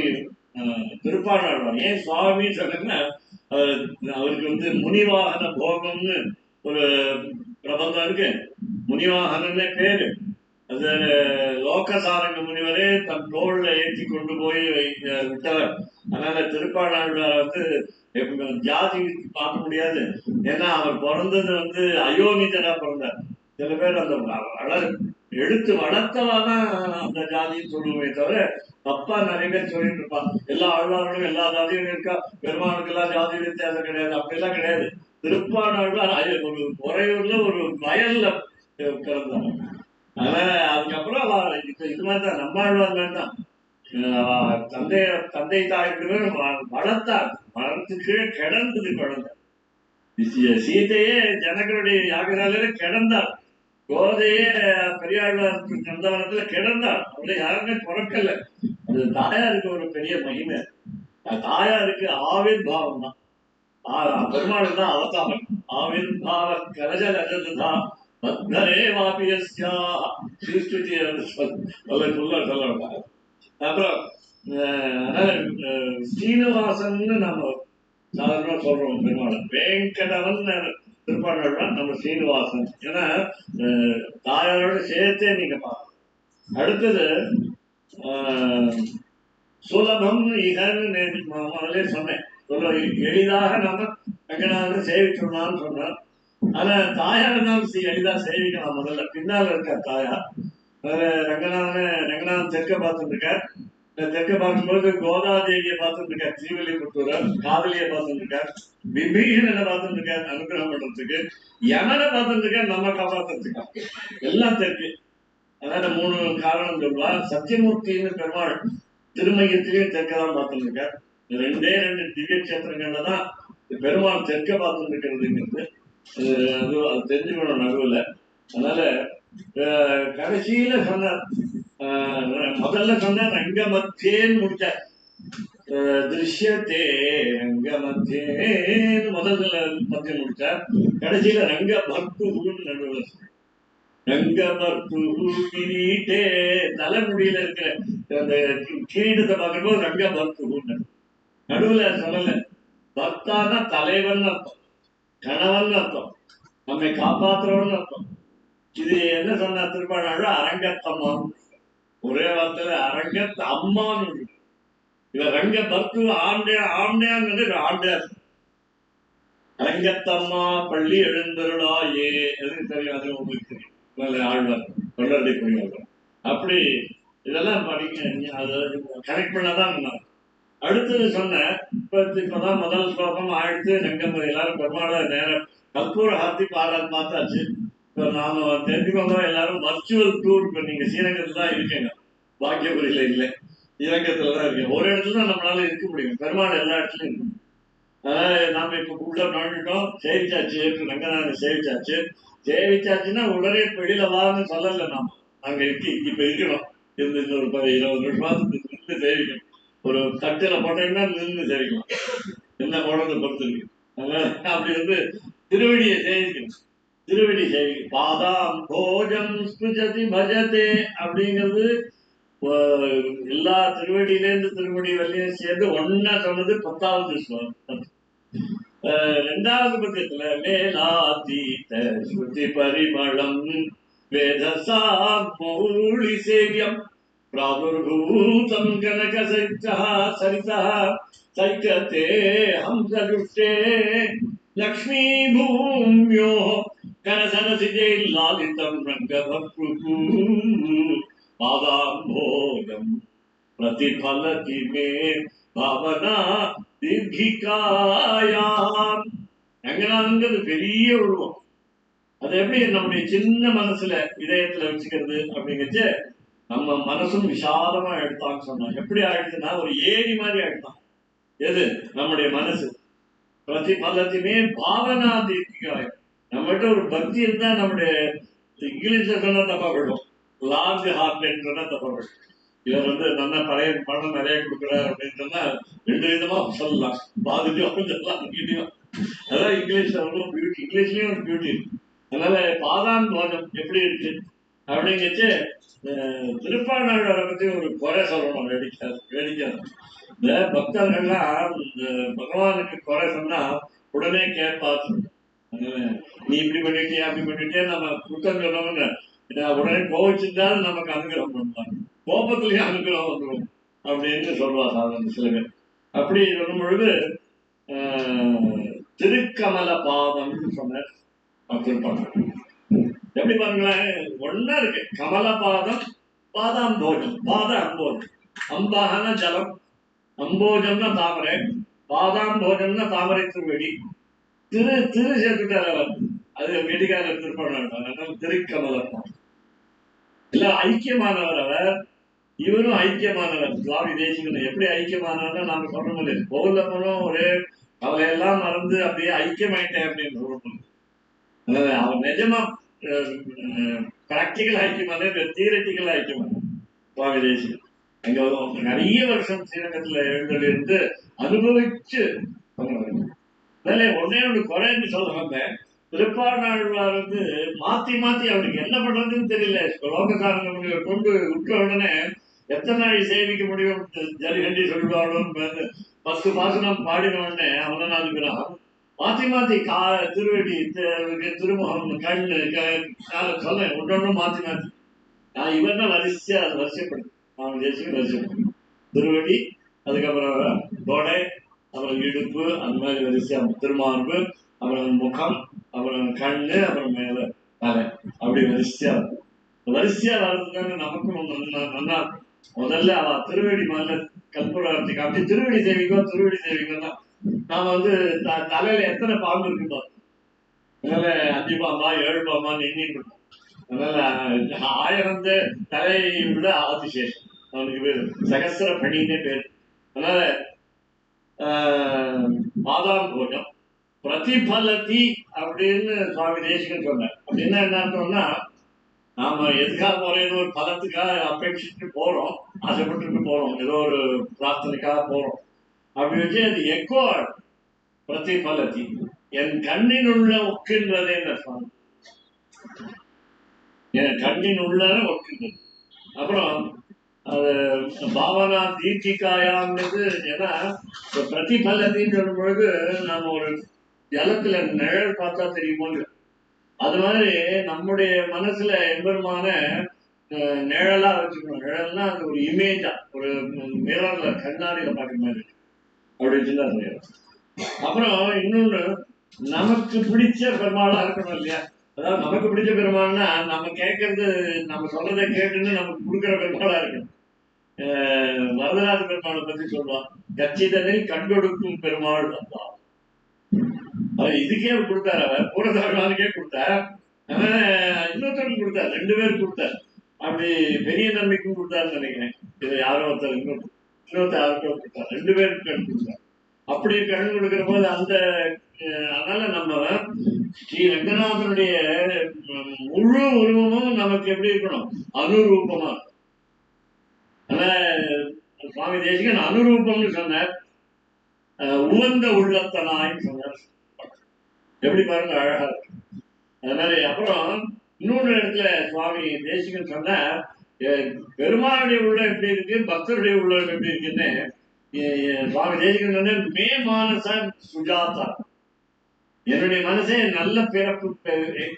திருப்பாடாடுவார். ஏன் சுவாமி சொன்னா அவருக்கு முனிவாகன போகம்னு ஒரு பிரபந்தம் இருக்கு. முனிவாகனே பேரு. அது லோகசாரங்க முனிவரே தன் தோல்ல ஏற்றி கொண்டு போய் விட்டவர். அதனால திருப்பாடாழ்வார் ஜாதி பார்க்க முடியாது. ஏன்னா அவர் பிறந்தது அயோனிதரா பிறந்தார். சில பேர் அந்த எடுத்து வளர்த்தவாதான் அந்த ஜாதின்னு சொல்லுவோமே தவிர தப்பா நிறைய பேர் சொல்லிட்டு இருப்பாங்க. எல்லா ஆழ்வார்களும் எல்லா ஜாதியும் இருக்கா, பெருமாளுக்கு எல்லாம் ஜாதி வித்தியாசம் கிடையாது, அப்படிலாம் கிடையாது. திருப்பாடாழ்வார் ஒரு உறையூர்ல ஒரு வயல்ல பிறந்தார். அதனால அதுக்கப்புறம் இது மாதிரிதான் நம்மாழ்வார் தான் தந்தை தாய்க்கு வளர்த்தார். வளர்த்து கீழே கிடந்தது குழந்தை. சீதையே ஜனகருடைய யாகசாலையில கிடந்தார். கோதையே பெரியாழ்வார் நந்தவனத்துல கிடந்தார். அவளை யாருமே பிறக்கல. அது தாயாருக்கு ஒரு பெரிய மகிமை. தாயாருக்கு ஆவிர் பாவம் தான். பெருமாளுக்கு தான் அவதாரம். ஆவிர் பாவ கலஜ லஜதுதான் பத்மரே வாபியஸ்யா ஸ்ரீஸ்துதி சொல்லலாம். அப்புறம் ஸ்ரீனிவாசன் நம்ம சாதாரணமா சொல்றோம் பெருமாள். வேங்கடவன் திருப்பாடல் நம்ம ஸ்ரீனிவாசன். ஏன்னா தாயாரோட சேர்த்தே நீங்க பாருங்க. அடுத்தது சுலபம் இகன்னு முதலே சொன்னேன். எளிதாக நம்ம ரங்கநாதன் சேவிக்கணும்னு சொன்னார். ஆனா தாயார் இருந்தாலும் எளிதா சேவிக்கலாம். முதல்ல பின்னால இருக்கார் தாயார். ரங்கநாதன் தெற்க பார்த்துட்டு இருக்கார். தெற்க பார்க்கும்போது கோதாதேவியை பார்த்துட்டு இருக்கார், திருவள்ளிபுத்தூர் காதலியை பார்த்துட்டு இருக்கார், விபீஷணனை பார்த்துட்டு இருக்கார் அனுகிரகம் பண்றதுக்கு, யமனை பார்த்துட்டு இருக்கார் நம்ம காப்பாத்துறதுக்கா. எல்லாம் தெற்கு. அதனால 3 காரணம் சொல்லுவா. சத்தியமூர்த்தின்னு பெருமாள் திருமயத்திலையும் தெற்கதான் பார்த்துட்டு இருக்கார். 2 திவ்ய கஷேத்திரங்கள்ல தான் பெருமாள் தெற்க பார்த்துட்டு இருக்கிறதுங்கிறது அது தெரிஞ்சுக்கணும் நடுவில். அதனால கடைசியில சொன்னார். முதல்ல சொன்ன ரங்க மத்தியேன்னு முடிச்சார். திருஷ்யத்தே ரங்க மத்தியேன்னு முதல்ல மத்தியம் முடிச்சார். கடைசியில ரங்க பர்த்துன்னு நடுவில். ரங்க பர்த்து கிரீட்டே தலைமுடியில இருக்கிற அந்த கிரீடத்தை பார்க்கும்போது ரங்க பர்த்து நடுவுல சொல்லல. பர்த்தானா தலைவன் அர்த்தம், கணவன் அர்த்தம், நம்மை காப்பாற்றுறவன் அர்த்தம். இது என்ன சொன்னா திருப்பாடாளு அரங்கத்தம்மா. ஒரே வார்த்தையில அரங்கத் அம்மான்னு. இவ ரங்க பர்த்து ஆண்டையாங்கிறது ஆண்டையார். அரங்கத்தம்மா பள்ளி எழுந்தருளாயே எதுக்கு தெரியும், அது உங்களுக்கு தெரியும். ஆழ்வார் கொள்ளடி புரியும். அப்படி இதெல்லாம் படிக்க அதை கனெக்ட் பண்ணாதான் அடுத்தது சொன்ன இப்பதான் முதல் ஸ்லோகம் ஆயிடுத்து நெங்கம்பது எல்லாரும் பெருமாளை நேரம் கற்பூர ஹார்த்தி பாடல் பார்த்தாச்சு. இப்போ நாம தெரிஞ்சுக்கோங்க எல்லாரும் வர்ச்சுவல் டூர். இப்போ நீங்க ஸ்ரீரங்கத்துல தான் இருக்கீங்க, பாக்கியபுரியில இல்லை, ஸ்ரீரங்கத்துல தான் இருக்கீங்க. ஒரு இடத்துல தான் நம்மளால இருக்க முடியும், பெருமாள் எல்லா இடத்துலயும் இருக்கும். அதனால நாம இப்ப உள்ள நுழைஞ்சிட்டோம், சேவிச்சாச்சு, ரங்கநாதன் சேவிச்சாச்சு. சேவிச்சாச்சுன்னா உடனே வெளியில வான்னு சொல்லல, நாம அங்க இப்ப இருக்கணும். இருந்து ஒரு 20 நிமிஷமாவது நின்று சேவிக்கணும். ஒரு தட்டுல போட்டீங்கன்னா நின்று சேவிக்கலாம், என்ன போடுறது பொறுத்து இருக்கு. அதனால அப்படி வந்து திருவடியை சேவிக்கணும். திருவடி சேவி பாதாம் போஜம் ஸ்புஜதி பஜதே அப்படிங்கிறது எல்லா திருவடியிலேருந்து திருவடி வரையும் சேர்ந்து ஒன்னா சொன்னது 10வது ஸ்லோகம். 2வது பக்கத்துல மேலாதீத ஸ்ருதி பரிமளம் வேதசா மௌலி சேவியம் प्रादुर्भूतं कनकसरितः सरितः सैकते हंसजुष्टे लक्ष्मीभूम्यो कनसरसिजे लालितं रङ्गभक्तुः पादाम्भोजं प्रतिफलति मे भावना दीर्घिकायाम्. ரங்கநாதங்கிறது பெரிய உருவம். அது எப்படி நம்முடைய சின்ன மனசுல இதயத்துல வச்சுக்கிறது அப்படிங்கிறது, நம்ம மனசும் விசாலமா எடுத்தான்னு சொன்னோம். எப்படி ஆயிடுச்சுன்னா ஒரு ஏரி மாதிரி ஆயிடுதான் எது நம்முடைய மனசு. பிரதிபலத்திமே பாவனா தீர்க்காயம். நம்மகிட்ட ஒரு பக்தி இருந்தா நம்முடைய இங்கிலீஷ்ல சொன்னா தப்பா போயிடும், லார்ஜ் ஹார்ட் சொன்னா தப்பா போயிடும். இவர் வந்து நல்ல பழைய பணம் நிறைய கொடுக்குறாரு அப்படின்னு சொன்னா 2 விதமா சொல்லலாம், பாதிக்கும் சொல்லலாம், நெகட்டிவா. அதான் இங்கிலீஷ்ல ஒரு பியூட்டி, இங்கிலீஷ்லயும் ஒரு பியூட்டி இருக்கு. அதனால பாதாம் போஜம் எப்படி இருக்கு அப்படிங்கச்சு திருப்பாணாழ்வாரை பத்தி ஒரு குறை சொல்லணும். வேடிக்காது இந்த பக்தர்கள்லாம் இந்த பகவானுக்கு குறை சொன்னா உடனே கேட்பாரு. நீ இப்படி பண்ணிட்டே அப்படி பண்ணிட்டே நம்ம குத்தம் சொன்னவங்க உடனே கோவிச்சிருந்தாலும் நமக்கு அனுகிரகம் பண்ணுவாங்க, கோபத்திலேயே அனுகிரகம் வந்துடும் அப்படின்னு சொல்லுவா சாதாரண சில பேர். அப்படி சொல்லும் பொழுது திருக்கமல பாதம்னு சொன்னார் திருப்பாண. எப்படி பாருங்களேன், ஒன்னா இருக்கு கமல பாதம், பாதாம் போஜம், பாத அம்போஜம். அம்பாகன ஜலம், அம்போஜம்னா தாமரை, பாதாம் போஜம்னா தாமரை திருவடி. திரு சேர்த்துட்டார், அது வெடிகார திருப்பாண திருக்கமலம். இல்ல ஐக்கியமானவர் அவர், இவரும் ஐக்கியமானவர். சுவாமி தேசிகன் எப்படி ஐக்கியமானவர் நாம சொல்ல முடியாது. கோவில்ல போனோம் ஒரே அவளையெல்லாம் மறந்து அப்படியே ஐக்கியமாயிட்டேன் அப்படின்னு சொல்லணும். அவர் நிஜமா பிராக்டிக்கல் ஐக்கியமான தியரட்டிக்கல் ஐக்கியமான சுவாமி தேசிகன். அங்க நிறைய வருஷம் ஸ்ரீரங்கத்துல எழுந்திருந்து அனுபவிச்சு ஒன்னே ஒன்று குறைன்னு சொல்ல வந்தேன். திருப்பாணாழ்வார் வந்து மாத்தி மாத்தி அவருக்கு என்ன பண்றதுன்னு தெரியல. லோகசாரங்க கொண்டு விட்ட உடனே எத்தனை நாள் சேவிக்க முடியும், ஜலிகண்டி சொல்லுவாடும் 10 பாசனம் பாடின உடனே அவனாதுக்கிறான். மாத்தி மாத்தி திருவடி திருமுகம் கண்ணு சொல்ல ஒன்றொன்னு மாத்தி மாத்தி நான் இவர்னா வரிசையா வரிசைப்படுது. அவன் தேசியம் வரிசைப்படுது. திருவடி, அதுக்கப்புறம் தொடை, அப்புறம் இடுப்பு, அந்த மாதிரி வரிசையா திருமார்பு, அப்புறம் முகம், அப்புறம் கண்ணு, அப்புறம் மேல தலை, அப்படி வரிசையா இருக்கும். வரிசையா வர்றதுக்காக நமக்கும் நல்லா இருக்கும். முதல்ல அவ திருவடி மேல கற்பூரத்தை காட்டி திருவடி தேவிக்கும் திருவடி தேவிக்கும் தான் நாம வந்து தலையில எத்தனை பாம்பு இருக்குதோ, அதனால 5 பாம்பா 7 பாம்பான்னு எண்ணிட்டு இருக்கோம். அதனால 1000 தலையை விட ஆதிசேஷன், அவனுக்கு பேரு சகசிர பணின்னே பேரு. அதனால பாதாம் போஜம் பிரதிபலதி அப்படின்னு சுவாமி தேசிகன் சொன்னார். அப்படின்னா என்ன அர்த்தம்னா, நாம எதுக்காக போறோம், ஏதோ ஒரு பலத்துக்காக அபேட்சிட்டு போறோம், ஆசைப்பட்டு போறோம், ஏதோ ஒரு பிரார்த்தனைக்காக போறோம். அப்படி வச்சு அது எக்கோ பிரதிபலதி, என் கண்ணின் உள்ள ஒக்கின்றதே சுவாமி, என் கண்ணின் உள்ள ஒக்கின்றது. அப்புறம் அது பாவனா தீர்த்திகாயாங்கிறது. ஏன்னா பிரதிபலத்தின்னு சொல்லும் பொழுது நம்ம ஒரு ஜலத்துல நிழல் பார்த்தா தெரியுமோ, அது மாதிரி நம்முடைய மனசுல எம்பெருமான நிழலா வச்சுக்கணும். நிழல்னா அது ஒரு இமேஜா, ஒரு மிரர்ல கண்ணாடியில பார்க்குற மாதிரி அப்படி வச்சுதான். அப்புறம் இன்னொன்னு, நமக்கு பிடிச்ச பெருமாளா இருக்கணும் இல்லையா. அதாவது நமக்கு பிடிச்ச பெருமாள்னா நம்ம கேட்கறது, நம்ம சொல்றதை கேட்டுன்னு நமக்கு கொடுக்குற பெருமாளா இருக்கு. வரதராஜ பெருமாளை பத்தி சொல்லுவான், கச்சிதனில் கண்டொடுக்கும் பெருமாள் தான். அவர் இதுக்கே கொடுத்தாரு, அவர் பூரதாழ்வானுக்கே கொடுத்தார், அவன் இன்னொருத்தருக்கு கொடுத்தார், 2 பேருக்கு கொடுத்தார். அப்படி பெரிய நன்மைக்கும் கொடுத்தாருன்னு நினைக்கிறேன். இது யாரோ ஒருத்தர் இன்னொருத்தர் யாருக்கோ கொடுத்தார், 2 பேருக்கு கண் கொடுத்தார். அப்படி கண் கொடுக்கிற போது அந்த அதனால நம்ம ஸ்ரீ ரங்கநாதனுடைய முழு உருவமும் நமக்கு எப்படி இருக்கணும், அனுரூபமா. அதனால சுவாமி தேசிகன் அனுரூபம்னு சொன்னார், உவந்த உள்ளத்தனாய்ன்னு சொன்னார். எப்படி பாருங்க, அழகா இருக்கு. அதனால அப்புறம் இன்னொரு இடத்துல சுவாமி தேசிகன் சொன்ன பெருமாளுடைய உள்ள எப்படி இருக்கு, பக்தருடைய உள்ள எப்படி இருக்குன்னு சுவாமி தேசிகன் சொன்ன, மே மானச சுஜாதா, என்னுடைய மனசே நல்ல பிறப்பு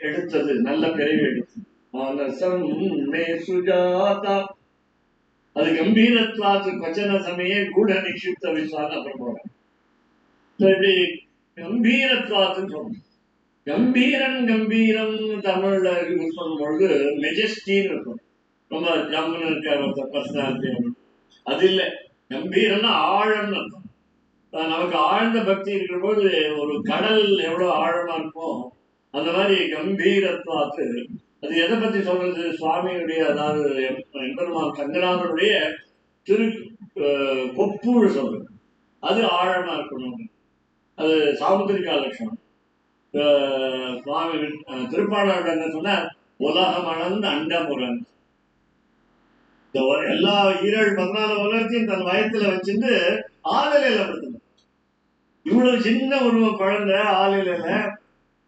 எடுத்தது, நல்ல பிறவி எடுத்தது. மானசம் மே சுஜாதா, அது கம்பீரத்வாத்து வச்சன சமய கூட நிக்ஷிப்த விஸ்வான்னு அப்புறம் போறேன். இப்படி கம்பீரத்வாத்துன்னு சொல்றோம். கம்பீரம் கம்பீரம் தமிழ்ல யூஸ் பண்ணும் பொழுது மெஜஸ்டின்னு இருக்கும், ரொம்ப ஜம்முன்னு இருக்க பர்சனாலிட்டி. அது இல்லை, கம்பீரம்னா ஆழம்னு அர்த்தம். நமக்கு ஆழ்ந்த பக்தி இருக்கிற போது ஒரு கடல் எவ்வளவு ஆழமா இருக்கும், அந்த மாதிரி கம்பீரத்வாத்து. அது எதை பத்தி சொல்றது, சுவாமியுடைய, அதாவது எம்பெருமான் கங்கநாதனுடைய திரு கொப்புன்னு சொல்றது, அது ஆழமா இருக்கணும். அது சாமுத்திரிகா லட்சணம். சுவாமி திருப்பாணர் என்ன சொன்ன, உலகம் அளந்து அண்டமுரன், எல்லா 14 உலகத்தையும் தன் வயத்துல வச்சுட்டு ஆளிலையில படுத்தணும். இவ்வளவு சின்ன ஒரு குழந்தை ஆளிலையில,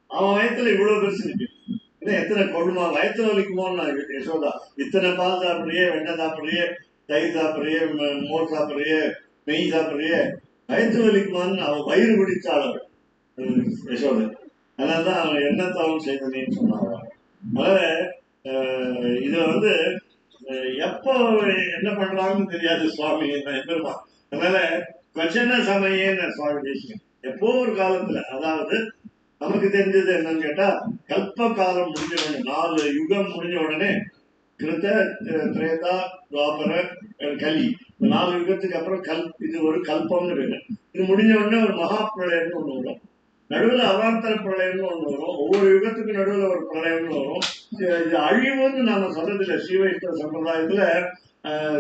அவன் வயத்துல இவ்வளவு பெருசு இருக்கு. எத்தனை கொடுமா வயத்துல வலிக்குமோன்னு யசோதா, இத்தனை பால் சாப்பிடுறியே, வெண்ணெய் சாப்பிடுறியே, தயிர் சாப்பிடுறியே, மோர் சாப்பிடுறியே, நெய் சாப்பிடுறியே, வயத்து வலிக்குமான்னு அவன் வயிறு பிடிச்சாள் யசோதை. அதனாலதான் அவன் என்ன தவம் செய்தனேன்னு சொன்னாங்க. அதனால இதுல எப்போ என்ன பண்றாங்கன்னு தெரியாது சுவாமி பெருமாள். அதனால வச்சன சமயன்னு சுவாமி தேசிகன் எப்போ ஒரு காலத்துல, அதாவது நமக்கு தெரிஞ்சது என்னன்னு கேட்டா, கல்ப காலம் முடிஞ்ச உடனே, 4 யுகம் முடிஞ்ச உடனே, கிருத்த திரேதா துவாபர கலி, 4 யுகத்துக்கு அப்புறம் இது ஒரு கல்பம்னு பேரு. இது முடிஞ்ச உடனே ஒரு மகா பிரளயம்னு ஒண்ணு வரும், நடுவில் அவாந்தர பிரளயம்னு ஒண்ணு வரும், ஒவ்வொரு யுகத்துக்கு நடுவில் ஒரு பிரளயம்னு வரும். இது அழிவுன்னு நாம சொல்றதில்லை. ஸ்ரீவைஷ்ணவ சம்பிரதாயத்துல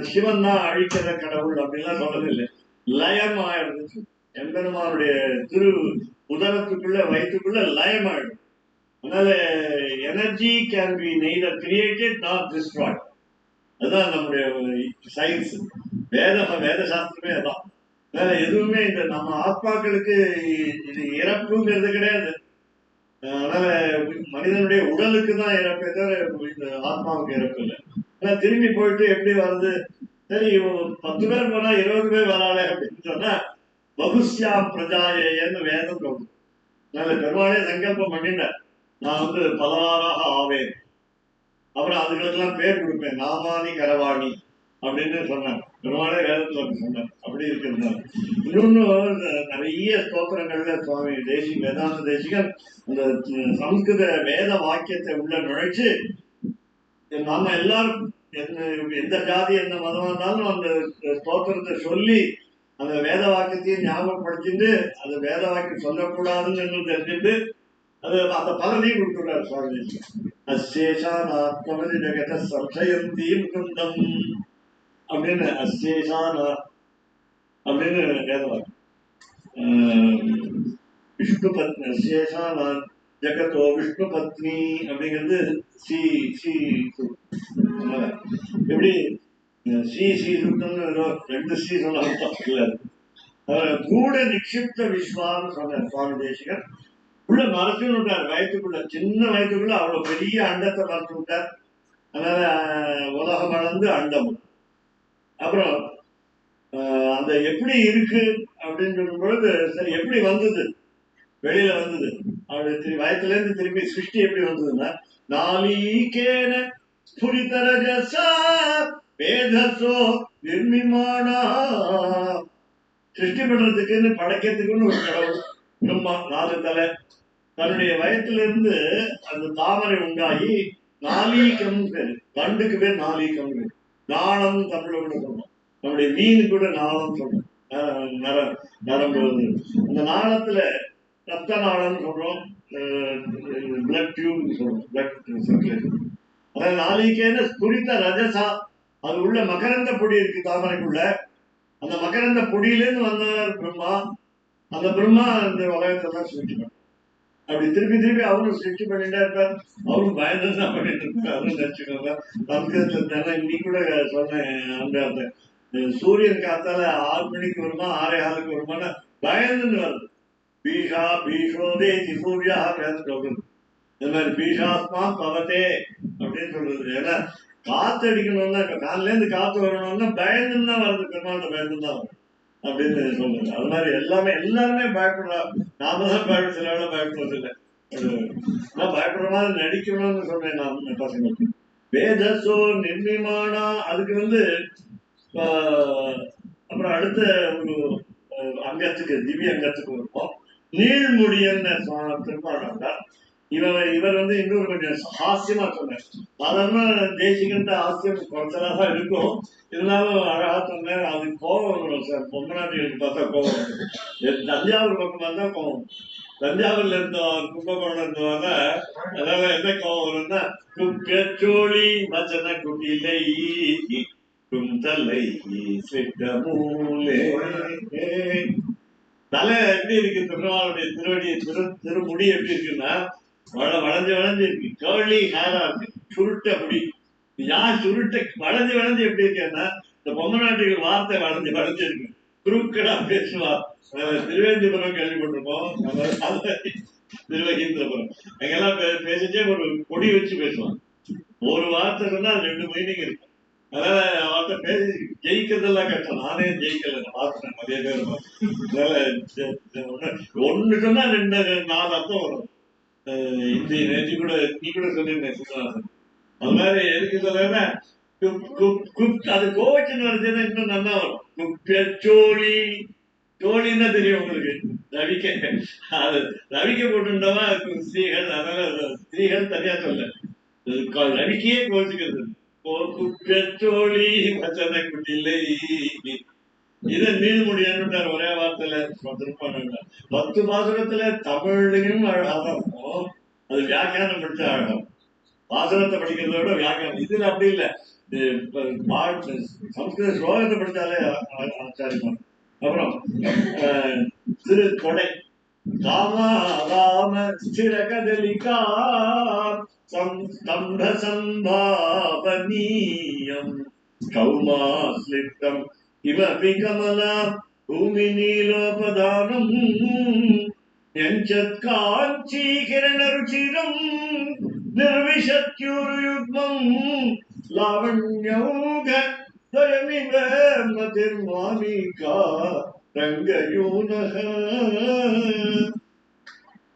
சிவன் தான் அழிக்கிற கடவுள் அப்படின்லாம் சொல்றதில்லை. லயம் ஆயிடுச்சு, எம்பெருமானுடைய திரு உதரத்துக்குள்ள வயிற்றுக்குள்ள லயம் ஆயிடும். அதனால energy can be neither created not destroyed. அதுதான் நம்முடைய சயின்ஸ், வேத சாஸ்திரமே அதான். வேற எதுவுமே இந்த நம்ம ஆத்மாக்களுக்கு இது இறப்புங்கிறது கிடையாது. அதனால மனிதனுடைய உடலுக்கு தான் இறப்பே தவிர இந்த ஆத்மாவுக்கு இறப்பு இல்லை. ஆனா திரும்பி போயிட்டு எப்படி வருது, சரி 10 பேர் போனா 20 பேர் வராளே அப்படின்னு சொன்னா, பகுஸ்யா பிரஜாயன்னு வேதம் சொல்லுது. அதனால பெருமாளே சங்கல்பம் பண்ணிட்டார், நான் பலவாறாக ஆவேன், அப்புறம் அதுகளுக்கெல்லாம் பேர் கொடுப்பேன், நாமானி கரவாணி அப்படின்னு சொன்னாங்க. பெருமாளே வேதத்துல சொன்னார். அப்படி இருக்கிறதுனால இன்னொன்னு, நிறைய ஸ்தோத்திரங்கள்ல சுவாமி வேதாந்த தேசிகன் அந்த சம்ஸ்கிருத வேத வாக்கியத்தை உள்ள நுழைச்சு, நாம எல்லாரும் எந்த ஜாதி எந்த மதமா இருந்தாலும் அந்த ஸ்தோத்திரத்தை சொல்லி அந்த வேத வாக்கியத்தையும் ஞாபகப்படுத்திட்டு, அந்த வேத வாக்கியம் சொல்லக்கூடாதுன்னு தெரிஞ்சுட்டு அது அந்த பலனையும் கொடுத்துட்டாரு சுவாமி தேசிகன். அசேஷானாத்மதி ஜெகத சம்சயந்தி முகுந்தம் அப்படின்னு, அசேஷானா அப்படின்னு வேதவாக்கியம். விஷ்ணு பத்னி, அசேஷானா ஜெகத்தோ விஷ்ணு பத்னி அப்படிங்கிறது ஸ்ரீ ஸ்ரீ. எப்படி ஸ்ரீ ஸ்ரீ சுத்தம்னு 2 ஸ்ரீ சொன்னாலும் தப்பு. கூட நிக்ஷிப்த விஸ்வான்னு சொன்னார் சுவாமி தேசிகன். உள்ள மறைச்சுன்னு விட்டார், வயத்துக்குள்ள, சின்ன வயத்துக்குள்ள அவ்வளவு பெரிய அண்டத்தை மறைச்சு விட்டார். அதனால உலகம் வளர்ந்து அண்டமும். அப்புறம் அந்த எப்படி இருக்கு அப்படின்னு சொல்லும் பொழுது, சரி எப்படி வந்தது, வெளியில வந்தது, அப்படி வயத்துல இருந்து திரும்பி சிருஷ்டி எப்படி வந்ததுன்னா, நாளிகேன ஸ்புரிதரஜசா வேதசோ நிர்மிமாணா. சிருஷ்டி பண்றதுக்குன்னு, படைக்கிறதுக்குன்னு ஒரு கடவுள், பிரம்மா 4 தலை, தன்னுடைய வயத்திலிருந்து அந்த தாமரை உண்டாகி நாளீகம் பேரு, தண்டுக்கு பேர் நாளீகம் பேரு. நாளம் தமிழ கூட சொல்றோம், நம்முடைய மீன் கூட நாளம் சொல்றோம். நரம்பு அந்த நாளத்துல ரத்த நாளம் சொல்றோம், பிளட் டியூப் சொல்றோம், பிளட் சர்க்குலேஷன். அதாவது நாளிகேன குறித்த ரஜசா, அது உள்ள மகரந்த பொடி இருக்கு தாமரைக்குள்ள, அந்த மகரந்த பொடியிலேருந்து வந்தவர் பிரம்மா. அந்த பிரம்மா இந்த உலகத்தெல்லாம் சிருஷ்டிப்பார். அப்படி திருப்பி திருப்பி அவரும் சிருஷ்டி பண்ணிட்டே இருப்பார். அவரும் பயந்து தான் பண்ணிட்டு இருப்பார். அவரும் நினைச்சுக்கோங்க, சம்ஸ்கிருதத்துல இன்னைக்கு கூட சொன்னேன், அந்த சூரியன் காத்தால 6 மணிக்கு வருமா 6:15 வருமானா பயந்துன்னு வருது. பீஷா பீஷோதே சூர்யா சொல்றது, இந்த மாதிரி பீஷாத்மா பவத்தே அப்படின்னு சொல்றது. ஏன்னா காத்து அடிக்கணும்னா, காலில இருந்து காத்து வரணும்னா பயந்துன்னு தான் வருது, பெருமாண்ட பயந்து தான் வரும் அப்படின்னு சொல்றது. அது மாதிரி எல்லாருமே பயப்படுறா. நாம தான் சில வேலை பயப்படுறது இல்லை. நான் பயப்படுற மாதிரி நடிக்கணும்னு சொன்னேன் நான் பசங்களுக்கு. வேதசோ நிர்மிமானா, அதுக்கு அப்புறம் அடுத்த ஒரு அங்கத்துக்கு, திவ்ய அங்கத்துக்கு வருவோம். நீழ்முடியன் திருப்பாடார். இவர் இன்னொரு கொஞ்சம் ஹாஸ்யமா சொன்னார். சாதாரண தேசிகன்ற ஹாஸ்யம் குறைச்சலா தான் இருக்கும், இருந்தாலும் அழகா சொன்னார். அது கோபம் வரும் சார், பொம்மநாட்டிகளுக்கு பார்த்தா கோபம் வரும். தஞ்சாவூர் பக்கம் பார்த்தா கோபம். தஞ்சாவூர்ல இருந்தவன் கும்பகோணம் இருந்தவங்க, அதனால என்ன கோபம் வரும்னா, குக்கச்சோழி வச்சன குட்டிலை குந்தலை தலை எப்படி இருக்கு, திருமாவளுடைய திருவடி திருமுடி எப்படி இருக்குன்னா வளைஞ்சு இருக்கு. கேர்லி ஹேரா இருக்கு, சுருட்ட முடி. யார் சுருட்ட வளைஞ்சு எப்படி இருக்கேன்னா, இந்த பொம்மநாட்டிகள் வார்த்தை வளைஞ்சு இருக்கு, குறுக்கடா பேசுவா. திருவேந்திபுரம் கேள்விப்பட்டிருப்போம், திருவகீந்திரபுரம், அங்கெல்லாம் பேசிட்டே ஒரு கொடி வச்சு பேசுவான். ஒரு வார்த்தை சொன்னா 2 மீனிங் இருக்கும். அதனால அவர்கிட்ட பேசி ஜெயிக்கிறதெல்லாம் கஷ்டம். நானே ஜெயிக்கல, பார்த்துட்டேன் நிறைய பேர். அதனால ஒண்ணு சொன்னா 2-4 அர்த்தம் வரும். நேற்று கூட நீ கூட சொல்லியிருந்தேன் சுத்தநாதன். அது மாதிரி எதுக்கு சொல்றேன்னா, அது கோவச்சின்னு வருதுன்னா இன்னும் நல்லா வரும். குப்பச்சோழி, தோழின்னா தெரியும் உங்களுக்கு, ரவிக்க போட்டுட்டவா ஸ்திரீகள். அதனால ஸ்திரீகள் தனியா சொல்ல, ரவிக்கையே கோச்சுக்கிறது. குப்பச்சோழி வச்சன குட்டிலை, இதை நீள்முடியான்னு ஒரே வார்த்தையில திருப்பாங்க. 10 பாசுரத்துல தமிழ்லையும் அழகாதான் இருக்கும், அது வியாக்கியானம் படிச்ச அழகம். பாசுரத்தை படிக்கிறத விட வியாக்கியானம். இதுல அப்படி இல்லை, சம்ஸ்கிருத ஸ்லோகத்தை படிச்சாலே ஆச்சாரியமா. அப்புறம் திரு கொடை ராமா ராம ஸ்திர கதலிகா ஸ்தம்ப சம்பாவனீயம் கௌமாஸ்லிப்தம் இவபி கமலா பூமி நீலோபதானம் யஞ்சத் காஞ்சி கிரண ருச்சிரம் நிர்விஷத்யுருயுக்மம் லாவண்யௌக தயமிவ மதிர்மாமிகா ரங்கயூனஹ.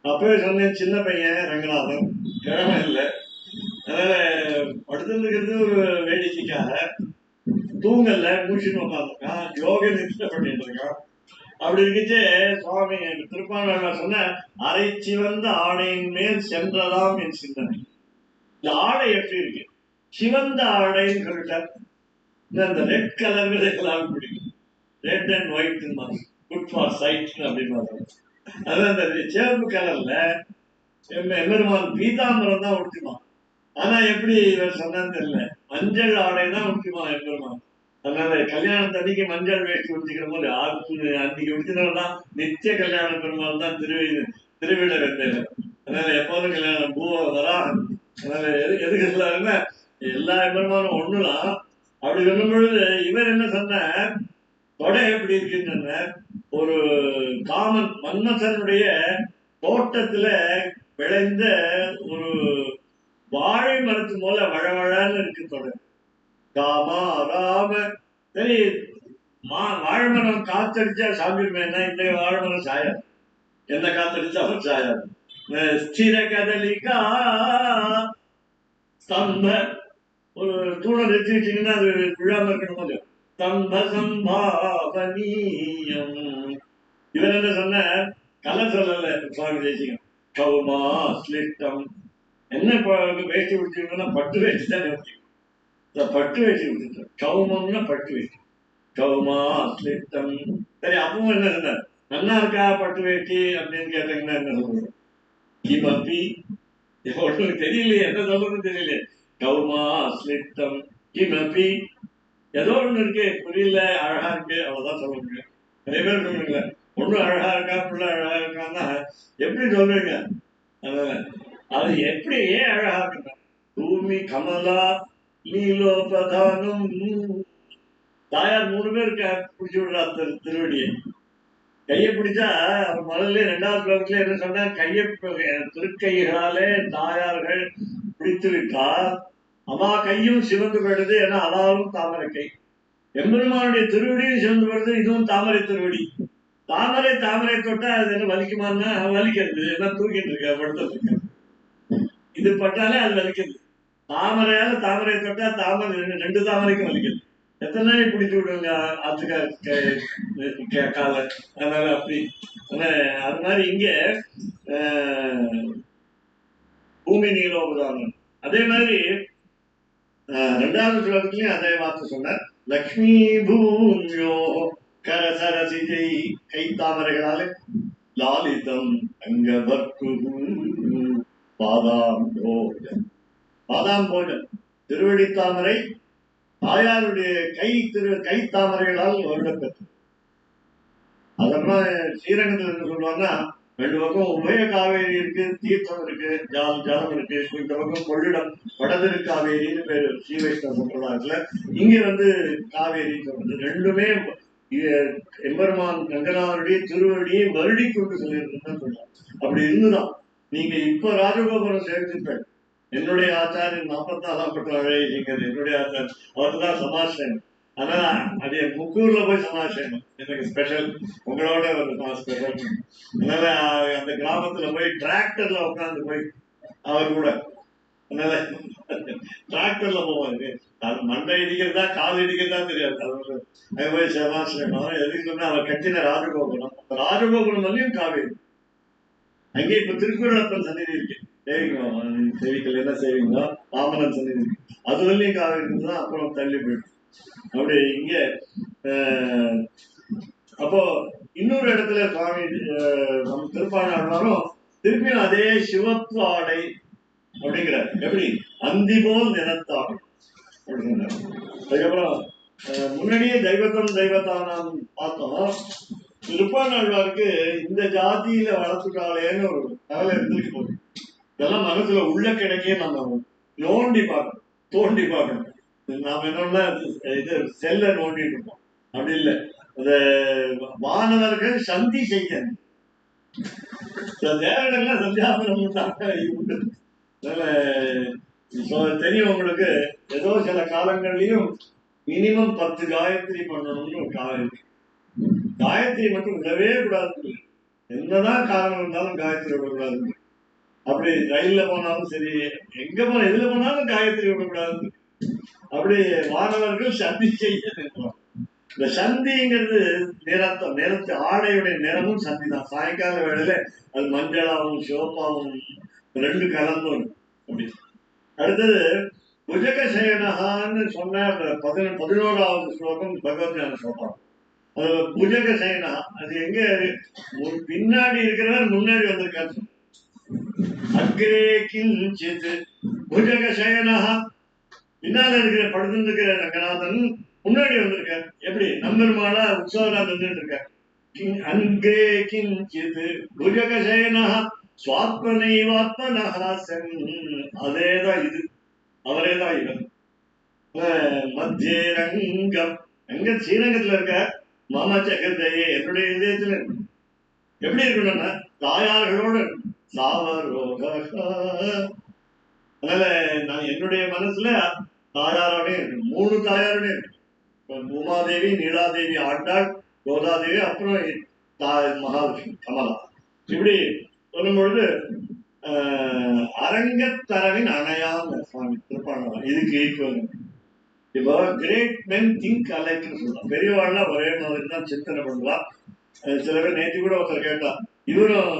அப்பவே சொன்னேன், சின்ன பையன் ரங்கநாதன், கிழமை இல்லை. அதனால படுத்துருக்கிறது ஒரு வேடிக்கைக்காக. தூங்கல, மூச்சுன்னு உட்காந்துருக்கான், யோக நிஷ்டை பண்ணிட்டு இருக்கான். அப்படி இருந்துச்சு சுவாமி திருப்பாணர் சொன்ன, அரை சிவந்த ஆடையின் மேல் சென்றதாம் என் சிந்தனை. இந்த ஆடை எப்படி இருக்கு, சிவந்த ஆடைன்னு சொல்லிட்டார். இந்த ரெட் கலர் எல்லாம் பிடிக்கும், red and white good for sight அப்படின்னு. அதான் அந்த சிவப்பு கலர்ல எம்பெருமான் பீதாம்பரம் தான் உடுத்திமா. ஆனா எப்படி இவர் சொன்னான்னு தெரியல, மஞ்சள் ஆடை தான் உடுத்திமா எம்பெருமான். அதனால கல்யாணத்தன்னைக்கு மஞ்சள் வேஷ்டி உடுத்திக்கிற போது அன்னைக்கு உடுத்தினதான் நித்திய கல்யாண பெருமாள் தான் திருவிழ வெந்தையில. அதனால எப்போதும் கல்யாணம் பூவா வரா. அதனால எதுக்கு சொல்லாருன்னா, எல்லா பெருமானும் ஒண்ணுதான். அப்படி சொல்லும் பொழுது இவர் என்ன சொன்னார், தொடை எப்படி இருக்குன்னு சொன்னார். ஒரு காமன் மன்மசனுடைய தோட்டத்துல விளைந்த ஒரு வாழை மரத்து போல வழவழன்னு இருக்கு தொடை. காமா ராம. சரி, வாழை மரம் காத்தடிச்சா சாப்பிடுமேன்னா இந்த வாழை மரம் சாயாது, என்ன காத்தடிச்சாலும் சாயாது. ஸ்திர கதலிகா ஸ்தம்ப, ஒரு தூணை வச்சு வச்சீங்கன்னா அது விழாம இருக்கணும் போது. ஸ்தம்ப சம்பாவனீயம். இவர் என்ன சொன்ன, கலை சொல்லல சுவாமி தேசிகம், கௌமா ஸ்லிட்டம். என்ன வேஷ்டி விட்டுருக்கோம்னா பட்டு வேஷ்டி தான் பட்டு வேஷ்டி விட்டுட்டோம். கௌமம்னா பட்டு வேஷ்டி. கௌமா ஸ்லிட்டம். சரி, அப்பவும் என்ன சொன்னார்? நல்லா இருக்கா பட்டு வேஷ்டி அப்படின்னு கேட்டீங்கன்னா என்ன சொல்றோம்? கிமப்பி. ஒன்றும் தெரியலையே, என்ன சொல்றதுன்னு தெரியலையே. கௌமா ஸ்லிட்டம் கிமப்பி. ஏதோ ஒண்ணு இருக்கு, புரியல, அழகா இருக்கு, அவ்வளவுதான் சொல்ல முடியும். நிறைய பேர் சொல்லுங்க, ஒண்ணு அழகா இருக்கா, பிள்ளை அழகா இருக்கான்னா எப்படி சொல்றீங்க? அது எப்படி, ஏன் அழகா இருக்குங்க? பூமி கமலா நீலோபதானம். தாயார் 3 பேருக்கு பிடிச்சி விடுறா திருவடியை. கையை பிடிச்சா அவர் முதல்ல 2வது ஸ்லோகத்துல என்ன சொன்னா, திருக்கைகளாலே தாயார்கள் பிடித்து விட்டால் அவா கையும் சிவந்து போயிடுது. ஏன்னா அவாவும் தாமரை கை. எம்பெருமானுடைய திருவடியும் சிவந்து போயிடுது. இதுவும் தாமரை திருவடி. தாமரை தொட்டா அது என்ன வலிக்குமான்னா வலிக்கிறது. ஏன்னா தூக்கிட்டு இருக்க, படுத்துட்டு இருக்க. இது பட்டாலே அது வலிக்கிறது. தாமரை தொட்டா தாமரை 2 தாமரைக்கும் வலிக்கிறது. எத்தனை நாளைக்கு பிடிச்சு விடுங்க ஆத்துக்க காலை. அதனால அப்படி அது மாதிரி இங்க பூமி நீலோபதானம். அதே மாதிரி 2வது ஸ்லோகத்திலையும் அதே வார்த்தை சொன்னார். லக்ஷ்மி பூமியோ கரசரசிதை. கை தாமரைகளாலே லாலிதம் அங்கவர்க்கு பாதாம் போஜன். பாதாம் போஜன் திருவடி தாமரை தாயாருடைய கை தாமரைகளால் வருடப்பெற்று. அதெல்லாம் ஸ்ரீரங்கத்தில் என்ன சொல்லுவாங்கன்னா, 2 பக்கம் உபய காவேரி இருக்கு, தீர்த்தம் இருக்கு, ஜலம் இருக்கு. இந்த பக்கம் கொள்ளிடம் வடதிரு காவேரின்னு பேரு ஸ்ரீ வைஷ்ணவ சம்பிரதாயத்துல. இங்க காவேரின்னு சொல்றது. 2மே எம்பெருமான் ரங்கநாதருடைய திருவடியை வருடி கொண்டு சொல்லியிருக்குன்னு சொல்றாங்க. அப்படி இருந்துதான் நீங்க இப்ப ராஜகோபுரம் சேர்த்துப்பேன். என்னுடைய ஆச்சாரியன் 44ஆம் பட்டு அழகிங்கிறது என்னுடைய ஆச்சாரியன். அவர்தான் சமாசேனம். ஆனா அது முக்கூர்ல போய் சமாசேனம் எனக்கு ஸ்பெஷல். உங்களோட ஒரு ஸ்பெஷல். அதனால அந்த கிராமத்துல போய் டிராக்டர்ல உட்காந்து போய் அவர் கூட, அதனால டிராக்டர்ல போவாரு. அது மண்டை இடிக்கிறதா கால் இடிக்கிறதா தெரியாது. அது போய் சமாசேனம். எதுக்கு சொன்னா அவர் கட்டின ராஜகோபுரம். அந்த ராஜகோபுரம் வரையும் காவேரி. அங்கே இப்ப திருக்குறளப்பன் சந்நிதி இருக்கு. சேவிக்கல என்ன சேவிங்களோ வாமனன் சந்நிதி அது வரலையும் காவேரி தான். அப்புறம் தள்ளி போயிடும். அப்படி இங்க அப்போ இன்னொரு இடத்துல சுவாமி நம்ம திருப்பாணாலும் திருப்பியும் அதே சிவப்பு ஆடை அப்படிங்கிறார். எப்படி? அந்தி போல் நிறத்தாடை அப்படிங்கிறார். அதுக்கப்புறம் முன்னாடியே தெய்வத்தானாம் பார்த்தோம். திருப்பாணாழ்வாருக்கு இந்த ஜாதியில வளர்த்துட்டாளேன்னு ஒரு கவலை இருந்துட்டு போகுது. இதெல்லாம் மனசுல உள்ள கிடைக்கே நம்ம தோண்டி பார்க்கணும். நாம என்னன்னா இது செல்ல நோண்டிட்டு இருக்கோம். அப்படி இல்லை. அந்த வானவர்கள் சந்தி செய்யணும். தேவர்கள்லாம் சந்தியாபனம் உண்டு. தெரியும் உங்களுக்கு. ஏதோ சில காலங்கள்லயும் மினிமம் 10 காயத்ரி பண்ணணும்னு ஒரு காலம் இருக்கு. காயத்ரி மட்டும் விடவே கூடாது. என்னதான் காரணம் இருந்தாலும் காயத்ரி விடக்கூடாது. அப்படி ரயில்ல போனாலும் சரி, எங்க போன எதுல போனாலும் காயத்ரி விடக்கூடாது. அப்படி மாணவர்கள் சந்தி செய்ய நினைக்கிறோம். இந்த சந்திங்கிறது நிறத்து ஆடையுடைய நிறமும் சந்தி தான். சாயங்கால வேளையில அது மஞ்சளாவும் சிவப்பாவும் 2 கலந்தும். அப்படி அடுத்தது புஜக சேனகான்னு சொன்ன 11வது ஸ்லோகம் பகவத்ஞான ஸ்லோகம். அது புஜக சேனா. அது எங்க பின்னாடி இருக்கிறவர் முன்னாடி வந்திருக்காரு. அக்ரே கிஞ்சித் புஜக சேனா. பின்னால இருக்கிற படுத்து இருக்கிற ரங்கநாதன் முன்னாடி வந்திருக்கார். எப்படி? நம்பெருமாளா உற்சவரா நின்றுட்டு இருக்கார். அங்கே கிஞ்சித் புஜக சேனா சுவாத்மனைவாத்மனஹாசன். அதேதான் இது, அவரேதான் இவன். மத்திய ரங்கம் எங்க ஸ்ரீரங்கத்துல இருக்க மம ஜெகதையே என்னுடைய இதயத்துல எப்படி இருக்கணும்னா தாயார்களோடு சாவரோக. அதனால நான் என்னுடைய மனசுல தாயாரோட இருக்கு. 3 தாயாரோட இருக்கு. உமாதேவி, நீலாதேவி ஆண்டாள், கோதாதேவி, அப்புறம் மகாலட்சுமி கமலா. இப்படி சொல்லும் பொழுது அரங்கத்தரவின் அணையான் சுவாமி திருப்பாணம் இதுக்கு ஈக்குவல். இப்போ கிரேட் மென் திங்க் அலைக்னு சொல்லலாம். பெரியவாள்லாம் ஒரே மாதிரி தான் சிந்தனை பண்ணுவா. சில பேர் நேற்று கூட ஒருத்தர் கேட்டா, இவரும்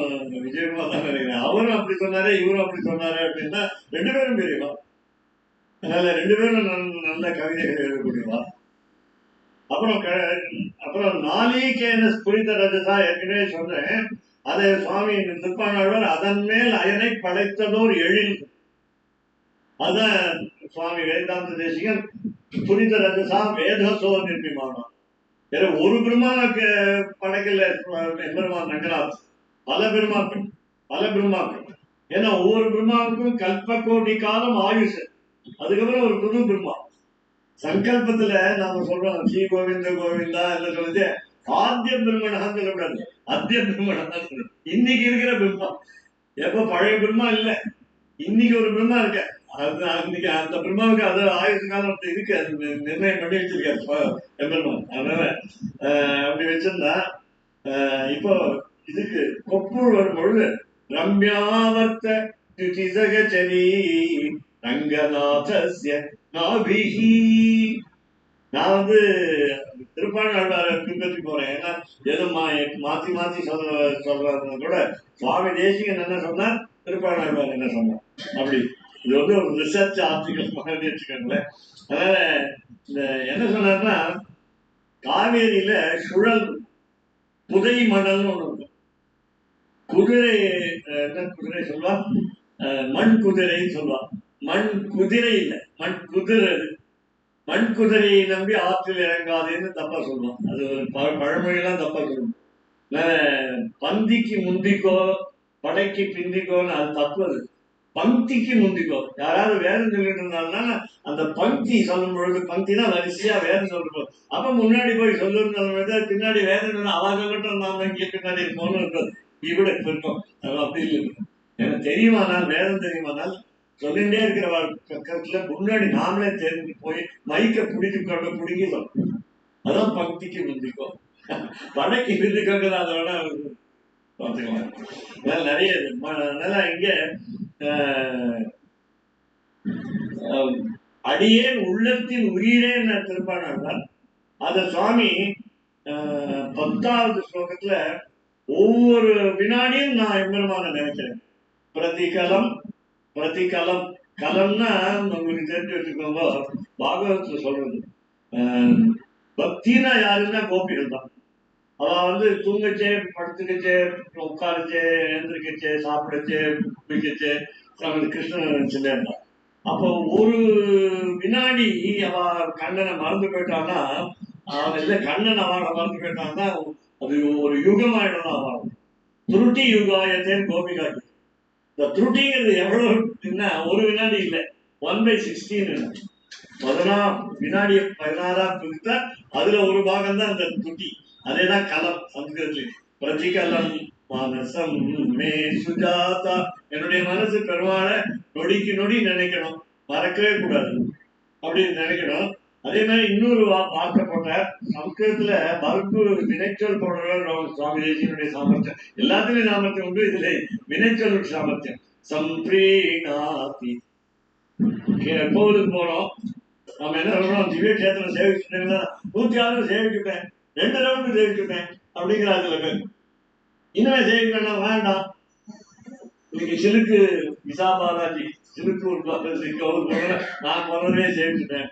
விஜயகுமார் தான் நினைக்கிறேன், அவரும் அப்படி சொன்னாரு இவரும் அப்படி சொன்னாரு அப்படின்னா ரெண்டு பேரும் பெரியவா. அதனால ரெண்டு பேரும் நல்ல கவிதைகள் எழுதக்கூடியவா. அப்புறம் நாளிகேன ஸ்புரித ரஜதா ஏற்கனவே சொன்னேன். அதை சுவாமி திருப்பாணாழ்வார் அதன் மேல் அயனை படைத்ததோர் எழில். அதான் சுவாமி வேதாந்த தேசிகன் புனித ரஜசா வேதசோ நிர்மிமானம். வேற ஒரு பெருமானுக்கு படைக்கல எம்பெருமான் ரங்கநாத், பல பெருமாக்கள். ஏன்னா ஒவ்வொரு பெருமாவுக்கும் கல்ப கோடி காலம் ஆயுஷ். அதுக்கப்புறம் ஒரு புது பெருமா. சங்கல்பத்துல நாம சொல்றோம் ஸ்ரீ கோவிந்த கோவிந்தா என்ன சொல்லுது, ஆத்திய பிரம்மணான்னு சொல்லக்கூடாது, அத்திய பிரம்மணான்னு சொல்லணும். இன்னைக்கு இருக்கிற பிரம்மா, எப்ப பழைய பிரம்மா இல்ல, இன்னைக்கு ஒரு பிரம்மா இருக்க. அது அன்னைக்கு அந்த பிரம்மாவுக்கு அது ஆயுசு காலம் இருக்கு, அது நிர்ணயம் பண்ணி வச்சிருக்காரு எம்பெருமான். அதனால அப்படி வச்சிருந்தா இப்போ இதுக்கு கொப்பூர் வரும்பொழுது ரம்யாவர்த்த துதிசகச்சரி ரங்கநாதஸ்ய நாபிஹி. நான் வந்து திருப்பாணாழ்வாரை பின்பற்றி போறேன். ஏன்னா எதுவும் மாத்தி மாத்தி சொல்றது கூட சுவாமி தேசிகன் என்ன சொன்னார், திருப்பாணாழ்வார் என்ன சொன்னார், அப்படி இது வந்து ஒரு ரிசர்ச் ஆர்டிகல் மாதிரி வச்சுக்கோங்களேன். அதனால இந்த என்ன சொன்னார்னா, காவேரியில சுழல் புதை மணல்னு ஒண்ணு இருக்கும். குதிரை என்ன குதிரை சொல்லுவா, மண் குதிரைன்னு சொல்லுவா. மண் குதிரை இல்லை, மண் குதிரை. மண் குதிரையை நம்பி ஆற்றில் இறங்காதுன்னு தப்பா சொல்லுவோம். அது ஒரு பழமொழியெல்லாம் தப்பா சொல்லுவோம். பந்திக்கு முந்திக்கோ படைக்கு பிந்திக்கோன்னு அது தப்பு. அது பங்கிக்கு முந்திக்கோ. யாராவது வேதம் சொல்லிட்டு இருந்தாங்கன்னா அந்த பங்கி சொல்லும் பொழுது, பங்கினா வரிசையா வேதம் சொல்லுவோம், அப்ப முன்னாடி போய் சொல்லுறது, பின்னாடி வேதம் அவங்க சொல்லட்டும், நாம இங்கே பின்னாடி இருப்போம்னு இருக்கிறது இப்படி இருக்கும். அது அப்படி இல்லை. எனக்கு தெரியுமானால், வேதம் தெரியுமானால் சொல்லிட்டே இருக்கிற பக்கத்துல முன்னாடி நாமளே தெரிஞ்சு போய் மைக்க பிடிக்கி சொல்லணும். அதான் பக்திக்கு முந்திக்கும். படைக்கு பிந்திக்கோங்க அதோட பார்த்துக்கலாம். நிறைய அதனால இங்க அடியேன் உள்ளத்தின் உயிரேன்னு திருப்பானார். அத சுவாமி 10வது ஸ்லோகத்துல ஒவ்வொரு வினாடியும் நான் எம்பெருமான நினைக்கிறேன். பிரதிகலம் கலம்னா உங்களுக்கு தெரிஞ்சு வச்சுக்கோங்க, பாகவத்துல சொல்றது பக்தினா யாருன்னா கோபிகள் தான். அவ வந்து தூங்கச்சே, படுத்துக்கச்சே, உட்காரச்சே, எழுந்திருக்கச்சே, சாப்பிடச்சே, குளிக்கச்சே கிருஷ்ணன் நினைச்சுட்டே இருந்தான். அப்போ ஒரு வினாடி அவ கண்ணனை மறந்து போயிட்டான்னா, அவன் இல்ல கண்ணன் அவனை மறந்து போயிட்டான்னா அது ஒரு யுகமாயிடும். அவன் துருட்டி யுகாயத்தேன் கோபிகாக்கு. இந்த துருட்டிங்கிறது எவ்வளவுன்னா ஒரு வினாடி இல்லை, 1/16. 16 வினாடியை 16ஆ பிரித்தா அதுல ஒரு பாகம் தான் அந்த துட்டி. அதேதான் கலம் சம்ஸ்கிருதத்துல. பிரதிகலம் மனசம் மே சுஜாதா. என்னுடைய மனசு பெருமாளை நொடிக்கு நொடி நினைக்கணும், மறக்கவே கூடாது, அப்படின்னு நினைக்கணும். அதே மாதிரி இன்னொரு வாக்கப்பட்ட சம்ஸ்கிருதத்துல மறுப்பு வினைச்சொல் போடுறவர் சுவாமி தேசியனுடைய சாமர்த்தியம். எல்லாத்துலயும் சாமர்த்தியம் உண்டு, இதுல வினைச்சொல் சாமர்த்தியம். சம்பிரீணாதி. கோவிலுக்கு போனோம், நம்ம என்ன சொல்றோம், திவ்ய கஷேத்திரம் சேவிச்சுட்டேன்னா 106 சேவிச்சுட்டேன், 2 ரவுண்டு சேவிச்சுட்டேன் அப்படிங்கிறா சில பேர். இனிமே சேவிக்கணும்னா வேண்டாம், இன்னைக்கு சிலுக்கு விசா பாலாஜி சிலுக்கு நான் போனதே சேவிச்சுட்டேன்.